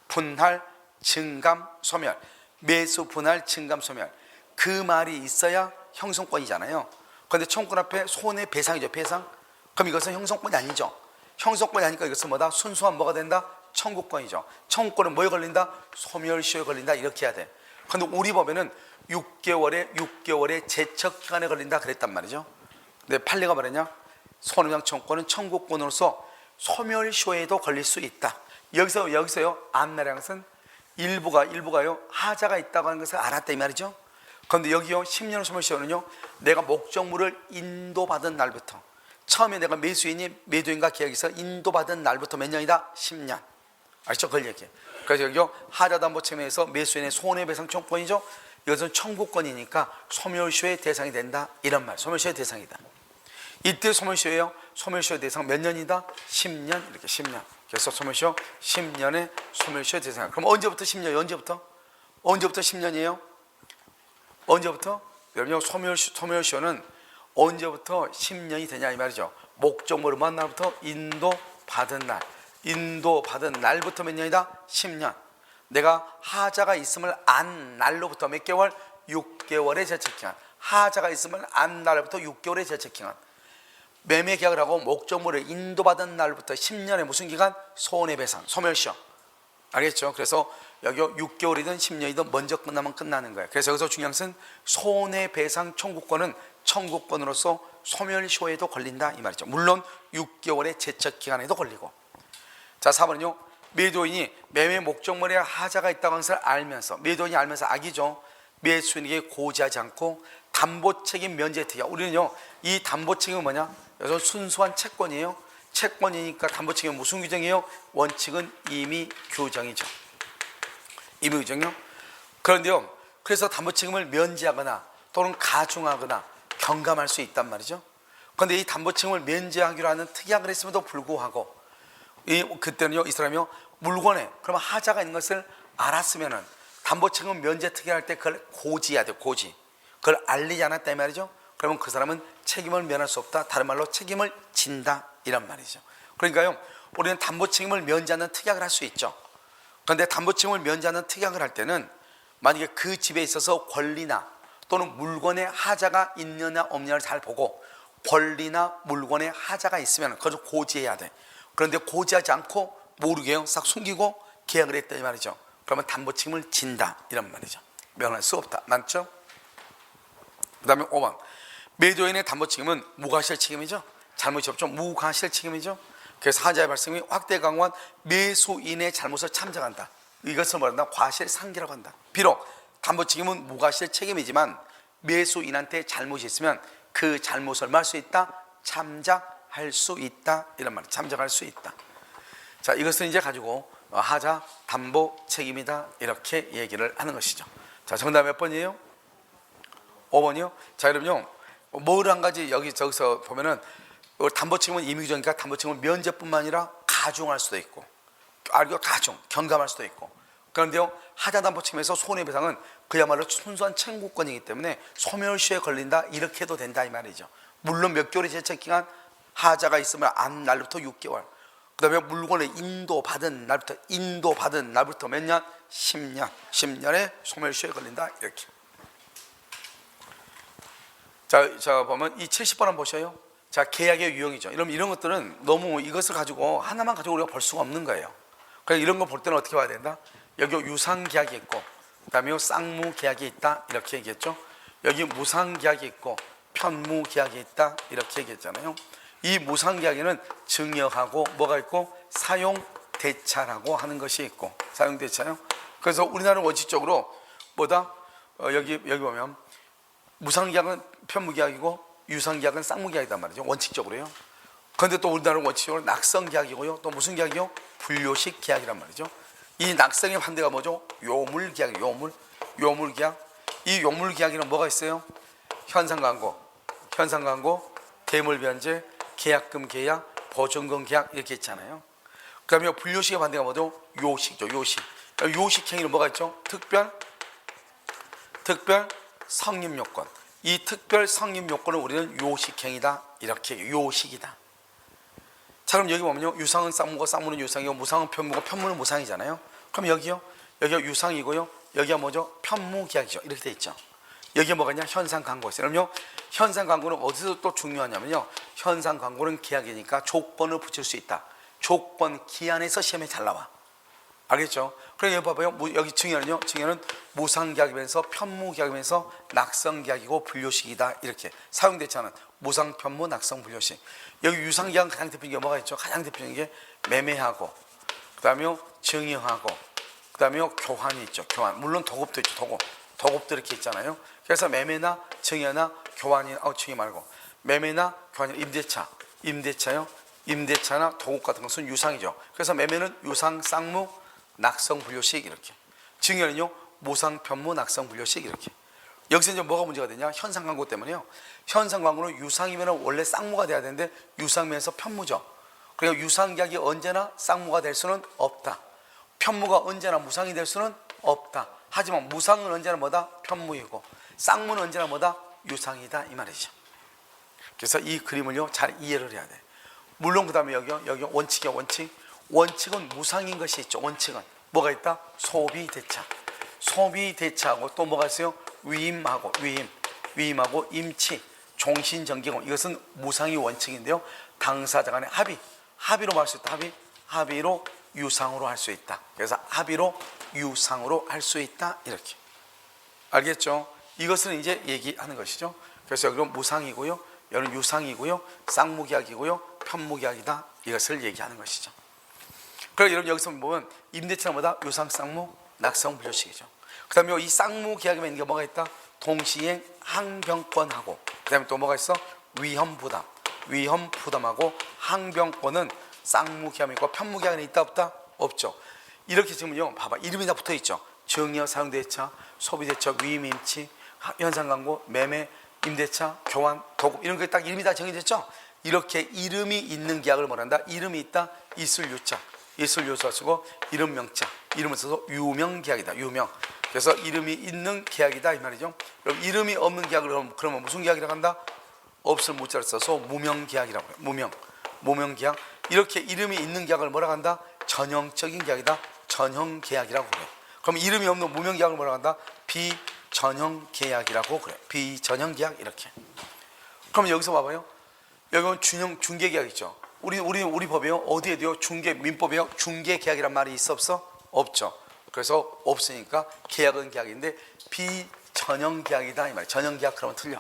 분할, 증감, 소멸. 매수, 분할, 증감, 소멸. 그 말이 있어야 형성권이잖아요. 그런데 청구권 앞에 손해배상이죠. 배상. 그럼 이것은 형성권이 아니죠. 형성권이 아니니까 이것은 뭐다? 순수한 뭐가 된다? 청구권이죠. 청구권은 뭐에 걸린다? 소멸시효에 걸린다. 이렇게 해야 돼. 그런데 우리 법에는 6개월의 제척기간에 걸린다 그랬단 말이죠. 근데 판례가 말했냐? 손해배상 청구권은 청구권으로서 소멸시효에도 걸릴 수 있다. 여기서요 안나라는 것은 일부가요 하자가 있다고 하는 것을 알았다 이 말이죠. 그런데 여기요 10년 소멸시효는요 내가 목적물을 인도받은 날부터, 처음에 내가 매수인이 매도인과 계약에서 인도받은 날부터 몇 년이다? 10년. 아시죠? 그걸 얘기해. 그래서 여기요 하자담보채무에서 매수인의 손해배상 청구권이죠. 이것은 청구권이니까 소멸시효의 대상이 된다 이런 말. 소멸시효의 대상이다. 이때 소멸시효예요. 소멸시효 대상 몇 년이다? 10년. 이렇게 10년. 그래서 소멸시효 10년의 소멸시효 대상. 그럼 언제부터 10년이? 언제부터 10년이에요? 언제부터? 여러분요 소멸시효는 언제부터 10년이 되냐 이 말이죠. 목적물을 만 날부터 인도받은 날. 인도받은 날부터 몇 년이다? 10년. 내가 하자가 있음을 안 날로부터 몇 개월? 6개월의 제척기간. 하자가 있음을 안 날부터 6개월의 제척기간. 매매 계약을 하고 목적물을 인도받은 날부터 10년의 무슨 기간? 손해배상, 소멸시효. 알겠죠? 그래서 여기 6개월이든 10년이든 먼저 끝나면 끝나는 거예요. 그래서 여기서 중요한 것은 손해배상 청구권은 청구권으로서 소멸시효에도 걸린다 이 말이죠. 물론 6개월의 제척기간에도 걸리고. 자 4번은요 매도인이 매매 목적물에 하자가 있다고 하는 것을 알면서, 매도인이 알면서 악이죠. 매수인에게 고지하지 않고 담보책임 면제 특약. 우리는요 이 담보책임은 뭐냐? 여기서 순수한 채권이에요. 채권이니까 담보책임은 무슨 규정이에요? 원칙은 임의 규정이죠. 임의 규정이요. 그런데요 그래서 담보책임을 면제하거나 또는 가중하거나 경감할 수 있단 말이죠. 그런데 이 담보책임을 면제하기로 하는 특약을 했음에도 불구하고 그때는요 이 사람이요 물건에 그러면 하자가 있는 것을 알았으면은 담보책임 면제 특약할 때 그걸 고지해야 돼. 고지. 그걸 알리지 않았다 이 말이죠. 그러면 그 사람은 책임을 면할 수 없다. 다른 말로 책임을 진다 이란 말이죠. 그러니까요 우리는 담보책임을 면제하는 특약을 할 수 있죠. 그런데 담보책임을 면제하는 특약을 할 때는 만약에 그 집에 있어서 권리나 또는 물건에 하자가 있느냐 없느냐를 잘 보고, 권리나 물건에 하자가 있으면 그것을 고지해야 돼. 그런데 고지하지 않고 모르게요 싹 숨기고 계약을 했다 이 말이죠. 그러면 담보책임을 진다 이런 말이죠. 면할 수 없다. 맞죠? 그 다음에 5번 매도인의 담보책임은 무과실 책임이죠. 잘못이 없죠. 무과실 책임이죠. 그래서 하자의 발생이 확대 강화한 매수인의 잘못을 참작한다. 이것을 말한다 과실상기라고 한다. 비록 담보책임은 무과실 책임이지만 매수인한테 잘못이 있으면 그 잘못을 말 수 있다. 참작할 수 있다 이런 말이에요. 참작할 수 있다. 자 이것은 이제 가지고 하자 담보 책임이다 이렇게 얘기를 하는 것이죠. 자 정답 몇 번이에요? 5번이요. 자 여러분요 뭘 한 가지 저기서 보면은 담보 책임은 임의규정이니까 담보 책임은 면제뿐만 아니라 가중할 수도 있고, 가중 경감할 수도 있고. 그런데요 하자 담보 책임에서 손해배상은 그야말로 순수한 청구권이기 때문에 소멸시효에 걸린다 이렇게 해도 된다 이 말이죠. 물론 몇 개월의 제척기간, 하자가 있으면 안 날부터 6개월. 그 다음에 물건을 인도받은 날부터 몇 년? 10년. 10년의 소멸시효에 걸린다 이렇게. 자 보면 이 70번 한번 보셔요. 자 계약의 유형이죠. 이런 것들은 너무 이것을 가지고 하나만 가지고 우리가 볼 수가 없는 거예요. 그래서 이런 거 볼 때는 어떻게 봐야 된다? 여기 유상계약이 있고 그 다음에 쌍무계약이 있다 이렇게 얘기했죠. 여기 무상계약이 있고 편무계약이 있다 이렇게 얘기했잖아요. 이 무상계약에는 증여하고 뭐가 있고 사용대차라고 하는 것이 있고, 사용대차요. 그래서 우리나라는 원칙적으로 뭐다? 여기 보면 무상계약은 편무계약이고 유상계약은 쌍무계약이단 말이죠. 원칙적으로요. 그런데 또 우리나라는 원칙적으로 낙성계약이고요. 또 무슨 계약이요? 분료식 계약이란 말이죠. 이 낙성의 반대가 뭐죠? 요물계약이에요. 요물계약. 이 요물계약에는 뭐가 있어요? 현상광고, 대물변제, 계약금 계약, 보증금 계약 이렇게 있잖아요. 그 다음에 분료식의 반대가 뭐죠? 요식이죠. 요식 행위는 뭐가 있죠? 특별 성립요건. 이 특별 성립요건을 우리는 요식행위다 이렇게 요식이다. 자 그럼 여기 보면요 유상은 쌍무고 쌍무는 유상이고 무상은 편무고 편무는 무상이잖아요. 그럼 여기요 여기가 유상이고요. 여기가 뭐죠? 편무기약이죠. 이렇게 돼 있죠. 여기가 뭐가 있냐? 현상광고 있어요. 그럼요, 현상광고는 어디서 또 중요하냐면요, 현상광고는 계약이니까 조건을 붙일 수 있다. 조건 기한에서 시험에 잘 나와. 알겠죠? 그럼 여기 봐봐요. 여기 증여는요, 증여는 무상계약이면서 편무계약이면서 낙성계약이고 분료식이다. 이렇게 사용대차는 무상, 편무, 낙성, 분료식. 여기 유상계약은 가장 대표적인 게 뭐가 있죠? 가장 대표적인 게 매매하고, 그 다음에 증여하고, 그 다음에 교환이 있죠. 교환. 물론 도급도 있죠. 도급도 이렇게 있잖아요. 그래서 매매나 증여나 교환이, 증여 말고 매매나 교환이 임대차요. 임대차나 도급 같은 것은 유상이죠. 그래서 매매는 유상, 쌍무, 낙성, 분료식 이렇게. 증여는요, 무상, 편무, 낙성, 분료식 이렇게. 여기서 이제 뭐가 문제가 되냐? 현상광고 때문에요. 현상광고는 유상이면 원래 쌍무가 돼야 되는데 유상면에서 편무죠. 그러니까 유상계약이 언제나 쌍무가 될 수는 없다. 편무가 언제나 무상이 될 수는 없다. 하지만 무상은 언제나 뭐다? 편무이고 쌍무는 언제나 뭐다? 유상이다 이 말이죠. 그래서 이 그림을요 잘 이해를 해야 돼. 물론 그 다음에 여기 원칙이야. 원칙은 무상인 것이 있죠. 원칙은 뭐가 있다? 소비대차. 소비대차하고 또 뭐가 있어요? 위임하고 임치, 종신정기공. 이것은 무상이 원칙인데요, 당사자 간의 합의로 할 수 있다. 합의로 유상으로 할 수 있다. 그래서 합의로 유상으로 할 수 있다. 이렇게. 알겠죠? 이것을 이제 얘기하는 것이죠. 그래서 여기는 무상이고요, 여기는 유상이고요, 쌍무계약이고요, 편무계약이다. 이것을 얘기하는 것이죠. 그럼 여러분 여기서 보면 임대차는 뭐다? 유상, 쌍무, 낙성, 분료식이죠. 그 다음에 이 쌍무계약에 있는 게 뭐가 있다? 동시행 항변권하고, 그 다음에 또 뭐가 있어? 위험부담하고 항변권은 쌍무계약이고 편무계약은 있다 없다? 없죠. 이렇게 지금요 봐봐, 이름이 다 붙어있죠. 증여, 사용대차, 소비대차, 위임임치, 현상광고, 매매, 임대차, 교환, 도급, 이런 게 딱 이름이 다 정해졌죠. 이렇게 이름이 있는 계약을 뭐란다? 이름이 있다, 있을 유자, 있을 요소가 쓰고 이름 명자, 이름을 써서 유명계약이다. 유명. 그래서 이름이 있는 계약이다 이 말이죠. 그럼 이름이 없는 계약을 그러면 무슨 계약이라고 한다? 없을 무자를 써서 무명계약이라고 해요. 무명계약. 이렇게 이름이 있는 계약을 뭐라고 한다? 전형적인 계약이다. 전형계약이라고 그래요. 그럼 이름이 없는 무명계약을 뭐라고 한다? 비전형계약이라고 그래요. 비전형계약 이렇게. 그럼 여기서 봐봐요. 여기는 중개계약 있죠. 우리 법이요, 어디에 돼요? 민법이요, 중개계약이란 말이 있어 없어? 없죠. 그래서 없으니까 계약은 계약인데 비전형계약이다 이 말이에요. 전형계약 그러면 틀려.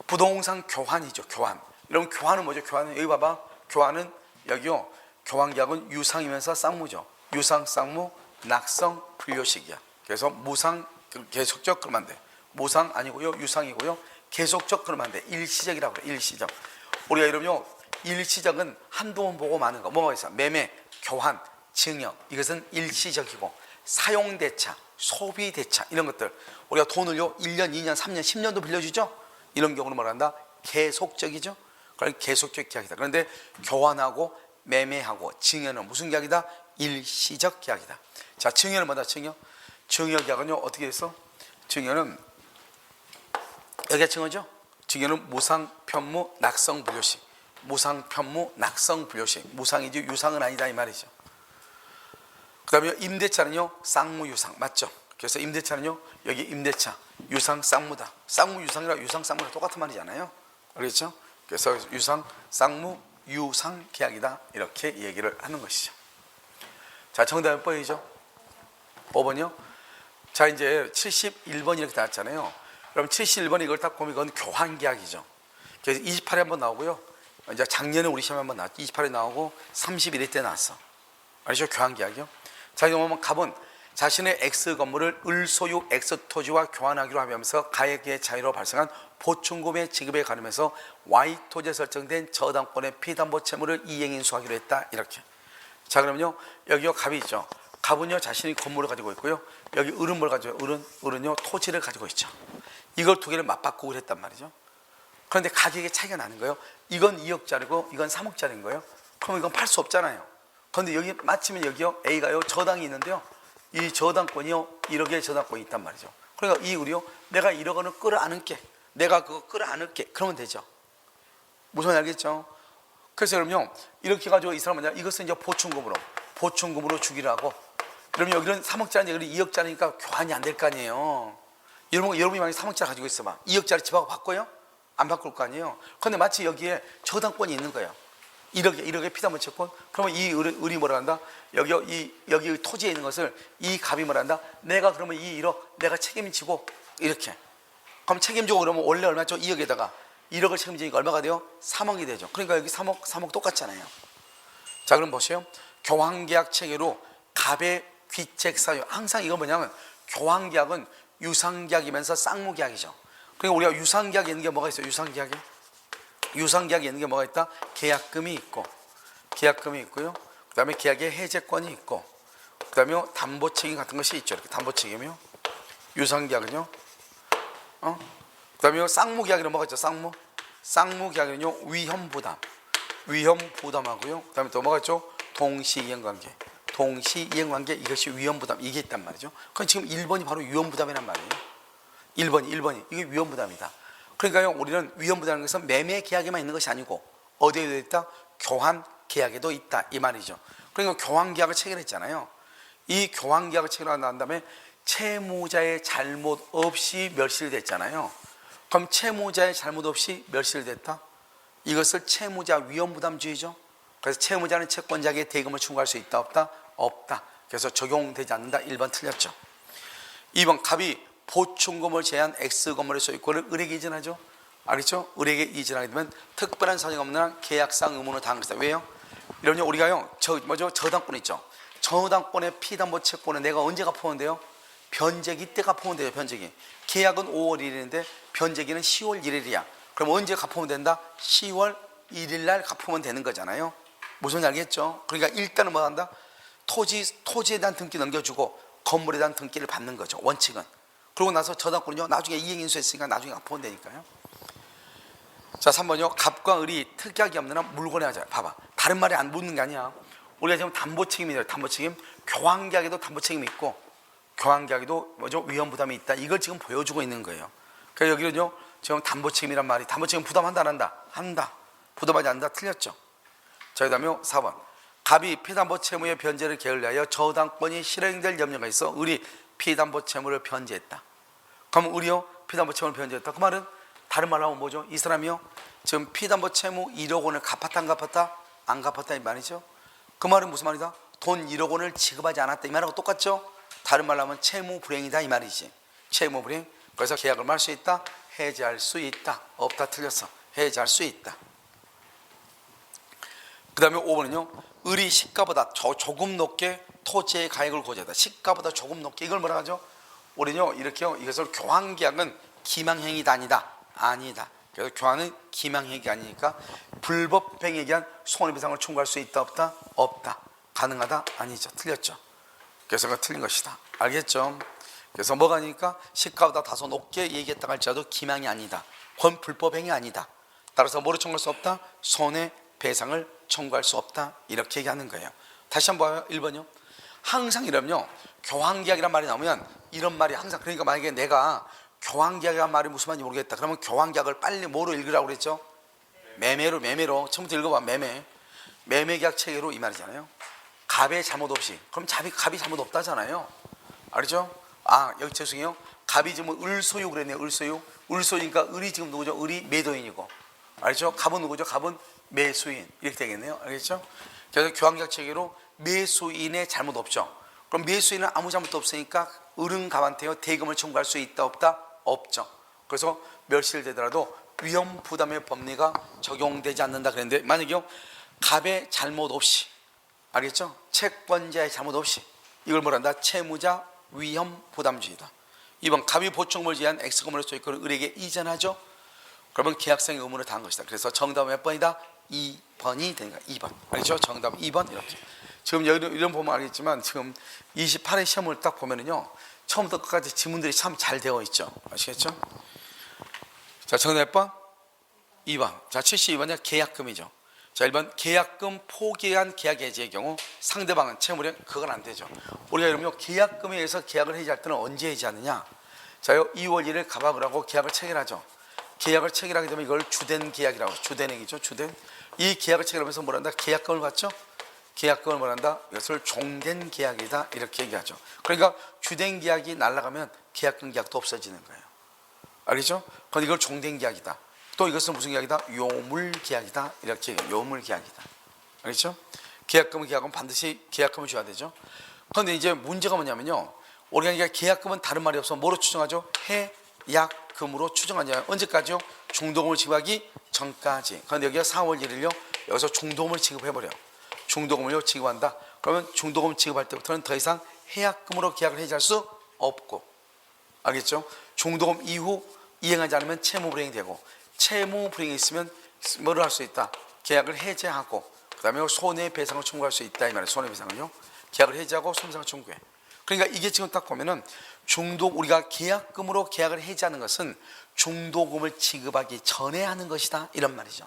부동산 교환이죠. 교환. 여러분 교환은 뭐죠? 교환은 여기 봐봐. 교환은 여기요, 교환계약은 유상이면서 쌍무죠. 유상, 쌍무, 낙성, 분료식이야. 그래서 무상, 계속적 그러면 안 돼. 무상 아니고요, 유상이고요, 계속적 그러면 안 돼. 일시적이라고 그래. 일시적. 우리가 이러면요, 일시적은 한두 번 보고 마는 거 뭐가 있어? 매매, 교환, 증여, 이것은 일시적이고, 사용대차, 소비대차 이런 것들 우리가 돈을요 1년, 2년, 3년, 10년도 빌려주죠. 이런 경우는 뭐란다? 계속적이죠. 그러니까 계속적 계약이다. 그런데 교환하고 매매하고 증여는 무슨 계약이다? 일시적 계약이다. 자, 증여는 뭐다? 증여 계약은요 어떻게 해서? 증여는 여기가 증여죠. 증여는 무상, 편무, 낙성, 분료식. 무상, 편무, 낙성, 분료식. 무상이지 유상은 아니다 이 말이죠. 그 다음에 임대차는요 쌍무, 유상 맞죠? 그래서 임대차는요 여기 임대차, 유상, 쌍무다. 쌍무, 유상이랑 유상, 쌍무랑 똑같은 말이잖아요. 그렇죠? 그래서 유상, 쌍무, 유상 계약이다 이렇게 얘기를 하는 것이죠. 자, 정답 몇 번이죠? 5번이요? 자, 이제 71번 이렇게 나왔잖아요. 그럼 71번 이걸 딱 보면 이건 교환계약이죠. 그래서 28에 한번 나오고요, 이제 작년에 우리 시험에 한번 나왔죠. 28에 나오고 31회 때 나왔어. 알죠? 교환계약이요. 자, 이거 보면 갑은 자신의 X 건물을 을소유 X토지와 교환하기로 하면서 가액의 차이로 발생한 보충금의 지급에 가름해서 Y 토지에 설정된 저당권의 피담보 채무를 이행인수하기로 했다 이렇게. 자, 그러면요 여기요 갑이 있죠. 갑은요 자신이 건물을 가지고 있고요, 여기 을은 뭘 가지고 있어요? 을은요 토지를 가지고 있죠. 이걸 두 개를 맞바꾸기로 했단 말이죠. 그런데 가격의 차이가 나는 거예요. 이건 2억짜리고 이건 3억짜리인 거예요. 그럼 이건 팔 수 없잖아요. 그런데 여기 마치면 여기요 A가요 저당이 있는데요, 이 저당권이요 1억의 저당권이 있단 말이죠. 그러니까 이 을이요 내가 1억 원을 끌어안을게, 내가 그거 끌어안을게 그러면 되죠. 무슨 말인지 알겠죠? 그래서 그러면 이렇게 가지고 이 사람은 이것은 이제 보충금으로 주기로 하고, 그러면 여기는 3억짜리 여기 2억짜리니까 교환이 안 될 거 아니에요. 여러분이 만약에 3억짜리 가지고 있어 봐. 2억짜리 집하고 바꿔요? 안 바꿀 거 아니에요. 그런데 마치 여기에 저당권이 있는 거예요. 1억에 피담보 채권. 그러면 이 을이 뭐라 한다? 여기 토지에 있는 것을 이 갑이 뭐라 한다? 내가 그러면 이 1억 내가 책임지고 이렇게. 그럼 책임지고 그러면 원래 얼마죠? 2억에다가 1억을 책임지니까 얼마가 돼요? 3억이 되죠. 그러니까 여기 3억 똑같잖아요. 자, 그럼 보세요. 교환계약 체계로 갑의 귀책 사유. 항상 이거 뭐냐면 교환계약은 유상계약이면서 쌍무계약이죠. 그러니까 우리가 유상계약에 있는 게 뭐가 있어요? 유상계약에 있는 게 뭐가 있다? 계약금이 있고요. 그 다음에 계약의 해제권이 있고, 그 다음에 담보책임 같은 것이 있죠. 이렇게 담보책임이요. 유상계약은요. 그 다음에 쌍무계약에는 뭐가 있죠? 쌍무계약은요. 위험부담하고요. 그 다음에 또 뭐가 있죠? 동시이행관계. 이것이 위험부담. 이게 있단 말이죠. 그럼 지금 1번이 바로 위험부담이란 말이에요. 1번이 이게 위험부담이다. 그러니까요, 우리는 위험부담이라는 것은 매매 계약에만 있는 것이 아니고 어디에도 있다? 교환 계약에도 있다 이 말이죠. 그러니까 교환 계약을 체결했잖아요. 이 교환 계약을 체결한 다음에 채무자의 잘못 없이 멸실됐잖아요. 그럼 채무자의 잘못 없이 멸실됐다? 이것을 채무자 위험부담주의죠. 그래서 채무자는 채권자에게 대금을 청구할 수 있다 없다? 없다. 그래서 적용되지 않는다. 1번 틀렸죠. 2번 갑이 보충금을 제한 X건물의 소유권을 을에게 이전하죠. 알겠죠? 을에게 이전하게 되면 특별한 사정이 없는 한 계약상 의무는 다한 것이다. 왜요? 이러면 우리가요, 저당권 있죠. 저당권의 피담보 채권은 내가 언제 갚으면 돼요? 변제기 때 갚으면 돼요. 변제기. 계약은 5월 1일인데 변제기는 10월 1일이야. 그럼 언제 갚으면 된다? 10월 1일 날 갚으면 되는 거잖아요. 무슨 알겠죠? 그러니까 일단은 뭐 한다? 토지에 대한 등기 넘겨주고 건물에 대한 등기를 받는 거죠. 원칙은. 그러고 나서 저당권은요, 나중에 이행인수했으니까 나중에 갚으면 되니까요. 자, 3번요. 갑과 을이 특약이 없는 한 물건에 하자. 봐봐. 다른 말이 안 붙는 게 아니야. 우리가 지금 담보책임이래요. 담보책임. 교환계약에도 담보책임이 있고, 교환계약에도 위험부담이 있다. 이걸 지금 보여주고 있는 거예요. 그러니까 여기는요, 지금 담보책임이란 말이, 담보책임 부담한다 안 한다? 한다. 부담하지 않는다. 틀렸죠. 자, 그 다음에 4번. 갑이 피담보 채무의 변제를 게을리하여 저당권이 실행될 염려가 있어 을이 피담보 채무를 변제했다. 그럼 을이요? 피담보 채무를 변제했다. 그 말은 다른 말로 하면 뭐죠? 이 사람이요? 지금 피담보 채무 1억 원을 갚았다 안 갚았다? 안 갚았다 이 말이죠. 그 말은 무슨 말이다? 돈 1억 원을 지급하지 않았다 이 말하고 똑같죠? 다른 말로 하면 채무 불행이다 이 말이지. 채무 불행. 그래서 계약을 말 수 있다? 해지할 수 있다. 없다 틀렸어. 해지할 수 있다. 그 다음에 5번은요. 을이 시가보다 조금 높게 토지의 가액을 고지하다. 시가보다 조금 높게. 이걸 뭐라 하죠? 우리는요 이렇게요. 이것을 교환계약은 기망행위다 아니다. 아니다. 그래서 교환은 기망행위가 아니니까 불법행위에 대한 손해배상을 청구할 수 있다 없다? 없다. 가능하다? 아니죠. 틀렸죠. 그래서 그가 틀린 것이다. 알겠죠? 그래서 뭐가 아니니까 시가보다 다소 높게 얘기했다 할지라도 기망이 아니다. 그건 불법행위 아니다. 따라서 뭐를 청구할 수 없다? 손해배상을 청구할 수 없다. 이렇게 얘기하는 거예요. 다시 한번 봐요. 1번요. 항상 이러면요. 교환계약이란 말이 나오면 이런 말이 항상, 그러니까 만약에 내가 교환계약이란 말이 무슨 말인지 모르겠다. 그러면 교환계약을 빨리 뭐로 읽으라고 그랬죠? 매매로. 처음부터 읽어봐. 매매계약 체계로 이 말이잖아요. 갑의 잘못 없이. 그럼 갑이 잘못 없다잖아요. 알죠? 아, 여기 죄송해요. 갑이 지금 을소유 그랬네요. 을소유니까 을이 지금 누구죠? 을이 매도인이고. 알죠? 갑은 누구죠? 갑은 매수인. 이렇게 되겠네요. 알겠죠? 그래서 교환계약 체계로 매수인의 잘못 없죠. 그럼 매수인은 아무 잘못도 없으니까 을은 갑한테요 대금을 청구할 수 있다 없다? 없죠. 그래서 멸실되더라도 위험부담의 법리가 적용되지 않는다 그랬는데, 만약에요 갑의 잘못 없이, 알겠죠? 채권자의 잘못 없이, 이걸 뭐란다? 채무자 위험부담주의다. 2번 갑이 보충금을 제한 X건물의 소유권을 을에게 이전하죠. 그러면 계약상의 의무를 다한 것이다. 그래서 정답은 몇 번이다? 2번이 되니까 2번. 알겠죠? 정답 2번 이렇게. 지금 여기 이런 보면 알겠지만 지금 28회 시험을 딱 보면은요 처음부터 끝까지 지문들이 참 잘 되어 있죠. 아시겠죠? 자, 정답 몇 번? 2번. 자, 72번은 계약금이죠. 자, 1번 계약금 포기한 계약 해지의 경우 상대방은 채무령, 그건 안 되죠. 우리가 이러면 계약금에 의해서 계약을 해지할 때는 언제 해지하느냐? 자요, 2월 1일 갑악을 하고 계약을 체결하죠. 계약을 체결하게 되면 이걸 주된 계약이라고, 주된액이죠. 주된. 이 계약을 체결하면서 뭐란다? 계약금을 받죠. 계약금을 뭐란다? 이것을 종된 계약이다 이렇게 얘기하죠. 그러니까 주된 계약이 날아가면 계약금 계약도 없어지는 거예요. 알겠죠? 그런데 이걸 종된 계약이다. 또 이것은 무슨 계약이다? 요물 계약이다 이렇게 요물 계약이다. 알겠죠? 계약금은 반드시 계약금을 줘야 되죠. 그런데 이제 문제가 뭐냐면요, 우리가 이게 계약금은 다른 말이 없어 뭐로 추정하죠? 해약금으로 추정하냐. 언제까지요? 중도금을 지급하기 전까지. 그런데 여기가 4월 1일요 여기서 중도금을 지급해버려. 중도금을요 지급한다. 그러면 중도금 지급할 때부터는 더 이상 해약금으로 계약을 해지할 수 없고, 알겠죠? 중도금 이후 이행하지 않으면 채무 불이행이 되고, 채무 불이행이 있으면 뭐를 할 수 있다? 계약을 해제하고 그 다음에 손해배상을 청구할 수 있다 이 말이에요. 손해배상을요 계약을 해제하고 손해배상을 청구해. 그러니까 이게 지금 딱 보면은 우리가 계약금으로 계약을 해지하는 것은 중도금을 지급하기 전에 하는 것이다 이런 말이죠.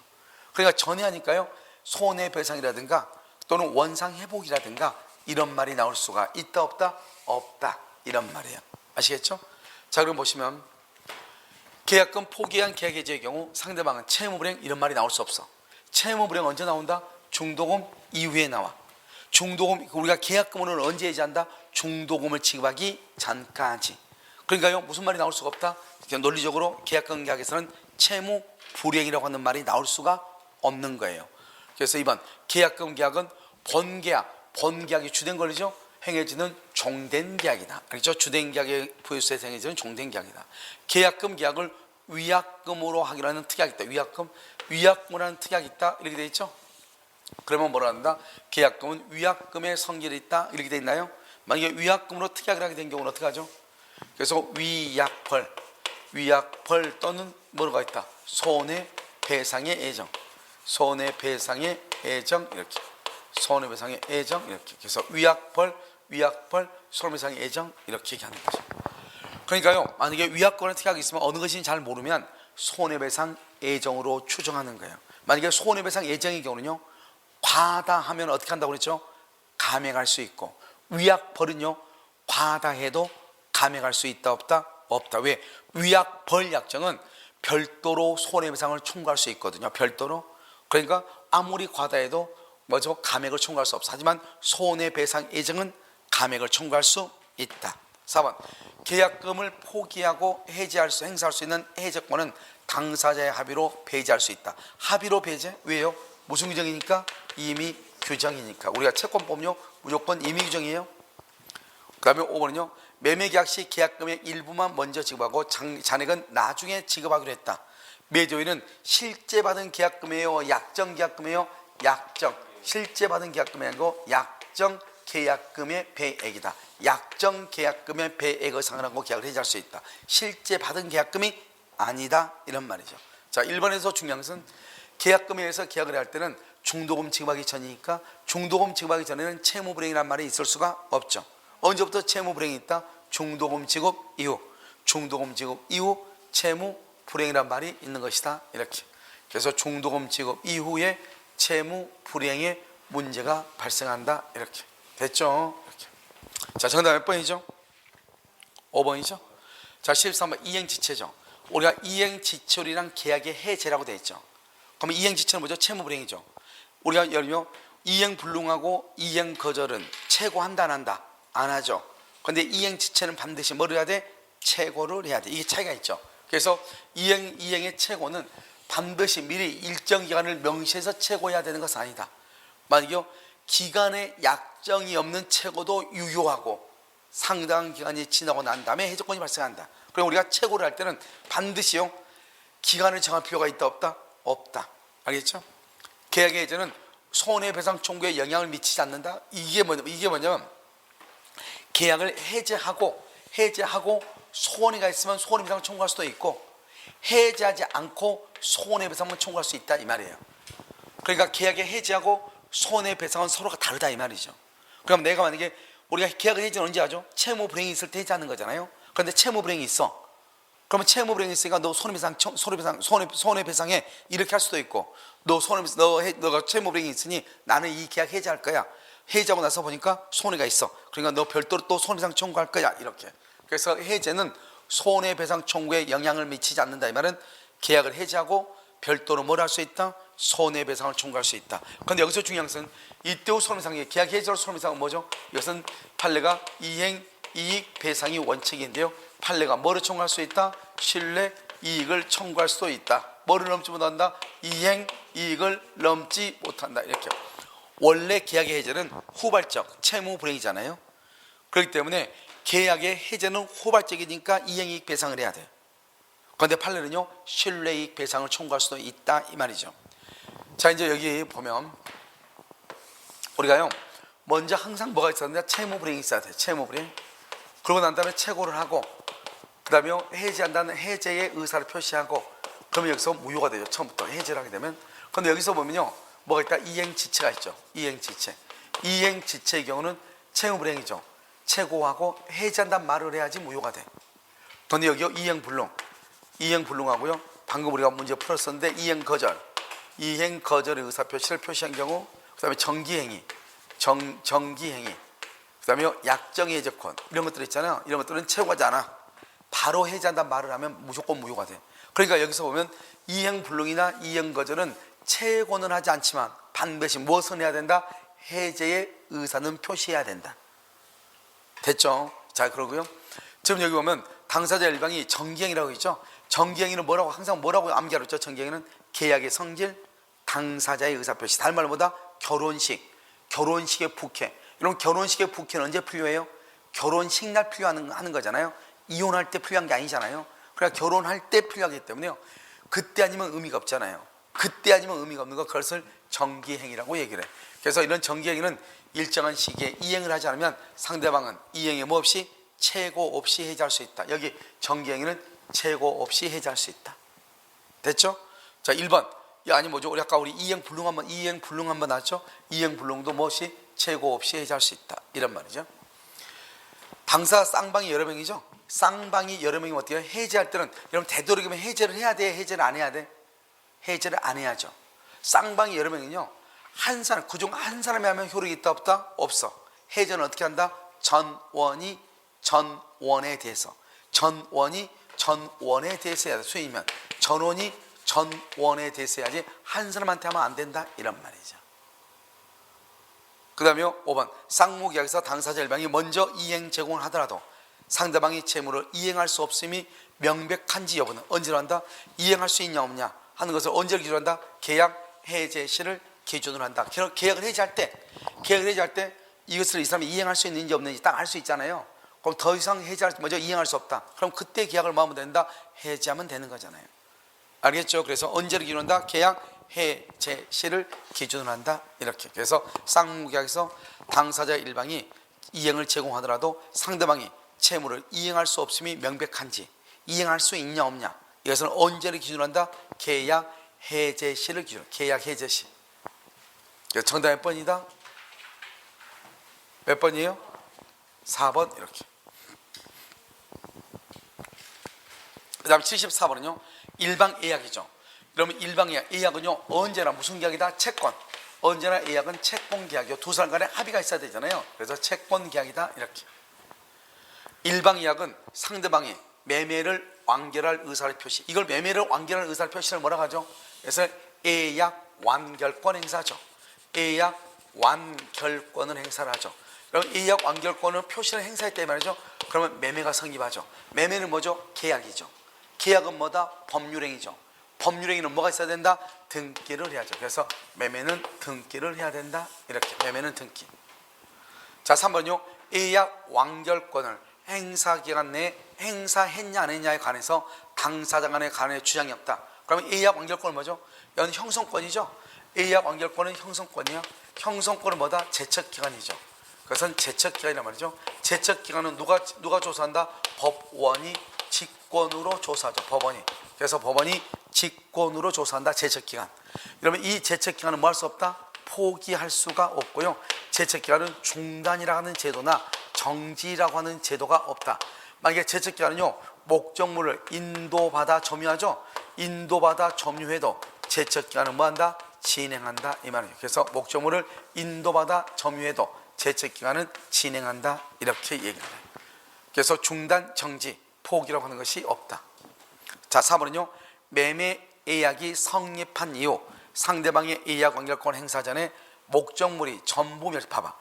그러니까 전에 하니까요 손해배상이라든가 또는 원상회복이라든가 이런 말이 나올 수가 있다 없다? 없다 이런 말이에요. 아시겠죠? 자, 그럼 보시면 계약금 포기한 계약 해지의 경우 상대방은 채무불이행 이런 말이 나올 수 없어. 채무불이행 언제 나온다? 중도금 이후에 나와. 중도금, 우리가 계약금으로는 언제 해지한다? 중도금을 지급하기 전까지. 그러니까요 무슨 말이 나올 수가 없다? 논리적으로 계약금 계약에서는 채무불이행이라고 하는 말이 나올 수가 없는 거예요. 그래서 이번 계약금 계약은 본계약이 주된 권리죠. 행해지는 종된 계약이다. 그렇죠? 주된 계약의 부유세에서 행해지는 종된 계약이다. 계약금 계약을 위약금으로 하기로 하는 특약이 있다. 위약금으로 하는 특약이 있다 이렇게 돼 있죠. 그러면 뭐라 한다? 계약금은 위약금의 성질이 있다 이렇게 돼 있나요? 만약에 위약금으로 특약을 하게 된 경우는 어떻게 하죠? 그래서 위약벌 또는 뭐가 있다? 손해배상의 예정, 손해배상의 예정 이렇게, 손해배상의 예정 이렇게. 그래서 위약벌, 손해배상의 예정 이렇게 얘기하는 거죠. 그러니까요 만약에 위약권의 특약이 있으면 어느 것인지 잘 모르면 손해배상 예정으로 추정하는 거예요. 만약에 손해배상 예정의 경우는요 과다하면 어떻게 한다고 그랬죠? 감액할 수 있고, 위약벌은요 과다해도 감액할 수 있다 없다? 없다. 왜? 위약벌 약정은 별도로 손해배상을 청구할 수 있거든요. 별도로. 그러니까 아무리 과다해도 뭐죠? 감액을 청구할 수 없어. 하지만 손해배상 예정은 감액을 청구할 수 있다. 4번 계약금을 포기하고 행사할 수 있는 해제권은 당사자의 합의로 배제할 수 있다. 합의로 배제? 왜요? 무슨 규정이니까? 임의 규정이니까. 우리가 채권법은요 무조건 임의 규정이에요. 그 다음에 5번은요 매매계약 시 계약금의 일부만 먼저 지급하고 잔액은 나중에 지급하기로 했다. 매도인은 실제 받은 계약금이에요? 약정 계약금이에요? 약정. 실제 받은 계약금이 아니고 약정 계약금의 배액이다. 약정 계약금의 배액을 상환하고 계약을 해지할 수 있다. 실제 받은 계약금이 아니다 이런 말이죠. 자, 1번에서 중요한 것은 계약금에 의해서 계약을 할 때는 중도금 지급하기 전이니까 중도금 지급하기 전에는 채무불이행이라는 말이 있을 수가 없죠. 언제부터 채무불이행이 있다? 중도금 지급 이후. 중도금 지급 이후 채무불이행이라는 말이 있는 것이다 이렇게. 그래서 중도금 지급 이후에 채무불이행의 문제가 발생한다 이렇게. 됐죠? 이렇게. 자, 정답 몇 번이죠? 5번이죠? 자, 13번 이행지체죠. 우리가 이행지체이랑 계약의 해제라고 되어 있죠. 그러면 이행지체는 뭐죠? 채무불이행이죠. 우리가 예를 들면 이행불능하고 이행거절은 최고한다 안 한다? 안 하죠. 그런데 이행지체는 반드시 뭐를 해야 돼? 최고를 해야 돼. 이게 차이가 있죠. 그래서 이행의 최고는 반드시 미리 일정 기간을 명시해서 최고해야 되는 것은 아니다. 만약에 기간에 약정이 없는 최고도 유효하고 상당한 기간이 지나고 난 다음에 해제권이 발생한다. 그럼 우리가 최고를 할 때는 반드시요 기간을 정할 필요가 있다 없다? 없다. 알겠죠? 계약의 해제는 손해배상 청구에 영향을 미치지 않는다. 이게 뭐냐면 계약을 해제하고 손해가 있으면 손해배상을 청구할 수도 있고, 해제하지 않고 손해배상을 청구할 수 있다 이 말이에요. 그러니까 계약에 해제하고 손해배상은 서로가 다르다 이 말이죠. 그럼 내가 만약에 우리가 계약을 해지는 언제 하죠? 채무불이행이 있을 때 해지하는 거잖아요. 그런데 채무불이행이 있어. 그러면 채무불이행이 있으니까 너 손해배상에 이렇게 할 수도 있고, 너가 채무불이행이 있으니 나는 이 계약 해지할 거야. 해지하고 나서 보니까 손해가 있어. 그러니까 너 별도로 또 손해배상 청구할 거야 이렇게. 그래서 해제는 손해배상 청구에 영향을 미치지 않는다 이 말은 계약을 해지하고 별도로 뭘 할 수 있다? 손해배상을 청구할 수 있다. 그런데 여기서 중요한 것은 이때 후 손해배상의 계약 해지로 손해배상은 뭐죠? 이것은 판례가 이행 이익 배상이 원칙인데요. 판례가 뭐를 청구할 수 있다? 신뢰 이익을 청구할 수도 있다. 뭐를 넘지 못한다? 이행 이익을 넘지 못한다. 이렇게. 원래 계약의 해제는 후발적 채무 불이행이잖아요. 그렇기 때문에 계약의 해제는 후발적이니까 이행이익 배상을 해야 돼요. 그런데 판례는요 신뢰이익 배상을 청구할 수도 있다 이 말이죠. 자, 이제 여기 보면 우리가요 먼저 항상 뭐가 있었는데 채무 불이행이 있어야 돼요. 채무 불이행. 그러고 난 다음에 채고를 하고 그 다음에 해제한다는 해제의 의사를 표시하고 그러면 여기서 무효가 되죠. 처음부터 해제를 하게 되면. 그런데 여기서 보면요 뭐가 있다? 이행지체가 있죠. 이행지체. 이행지체의 경우는 채무 불이행이죠. 채고하고 해제한다는 말을 해야지 무효가 돼. 그런데 여기요 이행불능. 이행불능하고요 방금 우리가 문제 풀었었는데 이행거절. 이행거절의 의사표시를 표시한 경우 그 다음에 정기행위. 정기행위. 그 다음에 약정의 해제권 이런 것들 있잖아요. 이런 것들은 채고하지 않아. 바로 해제한다는 말을 하면 무조건 무효가 돼. 그러니까 여기서 보면 이행불능이나 이행거절은 채고는 하지 않지만 반드시 무엇을 해야 된다? 해제의 의사는 표시해야 된다. 됐죠? 자, 그러고요 지금 여기 보면 당사자 일방이 정기행위라고 있죠. 정기행위는 뭐라고 항상 뭐라고 암기하고 있죠. 정기행위는 계약의 성질, 당사자의 의사표시. 다른 말로 뭐다? 결혼식, 결혼식의 부케. 이런 결혼식의 부케는 언제 필요해요? 결혼식 날 필요하는 거잖아요. 이혼할 때 필요한 게 아니잖아요. 그러니까 결혼할 때 필요하기 때문에요 그때 아니면 의미가 없잖아요. 그때 아니면 의미가 없는 거 그것을 정기행위라고 얘기를 해. 그래서 이런 정기행위는 일정한 시기에 이행을 하지 않으면 상대방은 이행에 뭐 없이 채고 없이 해지할 수 있다. 여기 정기행위는 채고 없이 해지할 수 있다. 됐죠? 자, 1번. 아니 뭐죠? 우리 아까 이행불능 한번 나왔죠? 이행불능도 무엇이 채고 없이 해지할 수 있다. 이런 말이죠. 당사 쌍방이 여러 명이죠. 쌍방이 여러 명이면 어떻게 해요? 해지할 때는 여러분 되도록이면 해제를 해야 돼? 해제를 안 해야 돼? 해제를 안 해야죠. 쌍방이 여러 명은요 한 사람, 그중 한 사람이 하면 효력이 있다 없다? 없어. 해제는 어떻게 한다? 전원이 전원에 대해서 전원에 대해서 해야 돼. 수임이면 전원이 전원에 대해서 해야지 한 사람한테 하면 안 된다 이런 말이죠. 그 다음에 5번 쌍무계약에서 당사자 일방이 먼저 이행 제공을 하더라도 상대방이 채무를 이행할 수 없음이 명백한지 여부는 언제로 한다? 이행할 수 있냐 없냐 하는 것을 언제를 기준으로 한다? 계약 해제 시를 기준으로 한다. 계약을 해제할 때 이것을 이 사람이 이행할 수 있는지 없는지 딱 알 수 있잖아요. 그럼 더 이상 먼저 이행할 수 없다. 그럼 그때 계약을 마음에 된다. 해제하면 되는 거잖아요. 알겠죠? 그래서 언제를 기준으로 한다? 계약 해제 시를 기준으로 한다. 이렇게. 그래서 쌍무계약에서 당사자 일방이 이행을 제공하더라도 상대방이 채무를 이행할 수 없음이 명백한지 이행할 수 있냐 없냐 이것은 언제를 기준으로 한다? 계약 해제 시를 기준으로. 계약 해제 시. 정답 몇 번이다? 몇 번이에요? 4번 이렇게. 그 다음 74번은요 일방 예약이죠. 그러면 일방 예약은요 언제나 무슨 계약이다? 채권. 언제나 예약은 채권 계약이요. 두 사람 간에 합의가 있어야 되잖아요. 그래서 채권 계약이다 이렇게. 일방 예약은 상대방이 매매를 완결할 의사를 표시. 이걸 매매를 완결할 의사를 표시를 뭐라고 하죠? 그래서 예약 완결권 행사죠. 예약 완결권을 행사를 하죠. 그럼 예약 완결권을 표시를 행사했다 이 말이죠. 그러면 매매가 성립하죠. 매매는 뭐죠? 계약이죠. 계약은 뭐다? 법률행위죠. 법률행위는 뭐가 있어야 된다? 등기를 해야죠. 그래서 매매는 등기를 해야 된다. 이렇게 매매는 등기. 자, 3번요. 예약 완결권을 행사기간 내에 행사했냐 안 했냐에 관해서 당사자 간에 주장이 없다. 그러면 예약 완결권은 뭐죠? 이건 형성권이죠. 예약 완결권은 형성권이야. 형성권은 뭐다? 제척기간이죠. 그것은 제척기간이란 말이죠. 제척기간은 누가 조사한다? 법원이 직권으로 조사하죠. 법원이. 그래서 법원이 직권으로 조사한다. 제척기간. 그러면 이 제척기간은 뭐 할 수 없다? 포기할 수가 없고요. 제척기간은 중단이라고 하는 제도나 정지라고 하는 제도가 없다. 만약에 제척기간은요 목적물을 인도받아 점유하죠. 인도받아 점유해도 제척기간은 뭐한다? 진행한다 이 말이에요. 그래서 목적물을 인도받아 점유해도 제척기간은 진행한다 이렇게 얘기를 해요. 그래서 중단, 정지, 포기라고 하는 것이 없다. 자, 4번은요 매매 예약이 성립한 이후 상대방의 A약 완결권 행사 전에 목적물이 전부 봐봐.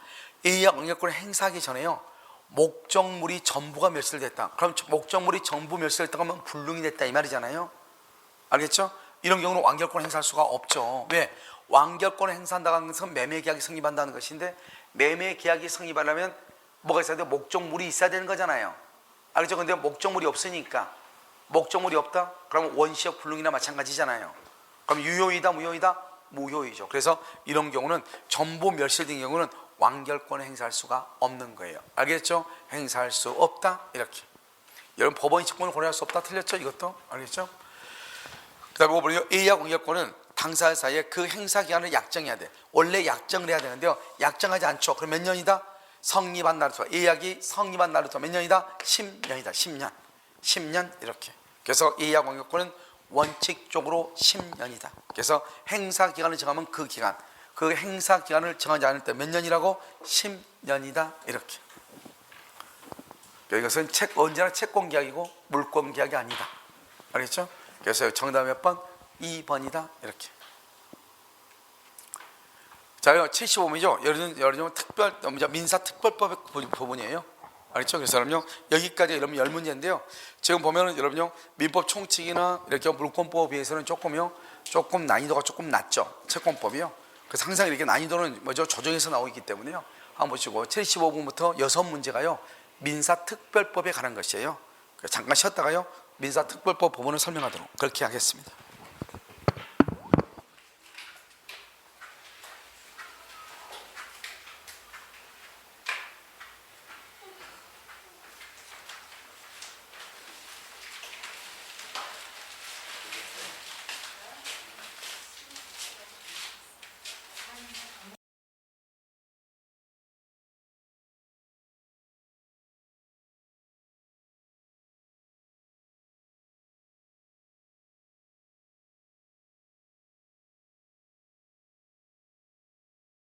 A약 완결권을 행사하기 전에요. 목적물이 전부가 멸실됐다. 그럼 목적물이 전부 멸실됐다고 하면 불능이 됐다 이 말이잖아요. 알겠죠? 이런 경우는 완결권 행사할 수가 없죠. 왜? 완결권을 행사한다고 하는 것은 매매계약이 성립한다는 것인데 매매계약이 성립하려면 뭐가 있어야 돼? 목적물이 있어야 되는 거잖아요. 알겠죠? 근데 목적물이 없으니까 목적물이 없다? 그러면 원시적 불능이나 마찬가지잖아요. 그럼 유효이다 무효이다? 무효이죠. 그래서 이런 경우는 전부 멸실된 경우는 완결권을 행사할 수가 없는 거예요. 알겠죠? 행사할 수 없다 이렇게. 여러분 법원이 직권을 고려할 수 없다 틀렸죠? 이것도 알겠죠? 그 다음에 뭐예요? A약 완결권은 당사자 사이에 그 행사 기간을 약정해야 돼. 원래 약정을 해야 되는데요. 약정하지 않죠. 그럼 몇 년이다? 성립한 날부터 A약이 성립한 날부터 몇 년이다? 10년이다. 10년. 10년 이렇게. 그래서 A약 완결권은 원칙적으로 10년이다. 그래서 행사 기간을 정하면 그 기간, 그 행사 기간을 정하지 않을 때 몇 년이라고? 10년이다 이렇게. 이것은 언제나 채권 계약이고 물권 계약이 아니다. 알겠죠? 그래서 정답 몇 번? 2번이다 이렇게. 자, 75번이죠. 여러분 특별 민사특별법의 부분이에요. 알겠죠? 그래서 여러분요 여기까지 여러분 10문제인데요. 지금 보면은 여러분요 민법 총칙이나 이렇게 물권법에 비해서는 조금 난이도가 조금 낮죠. 채권법이요. 그래서 항상 이렇게 난이도는 조정해서 나오기 때문에요. 한번 보시고 75번부터 6문제가요 민사특별법에 관한 것이에요. 잠깐 쉬었다가요 민사특별법 부분을 설명하도록 그렇게 하겠습니다.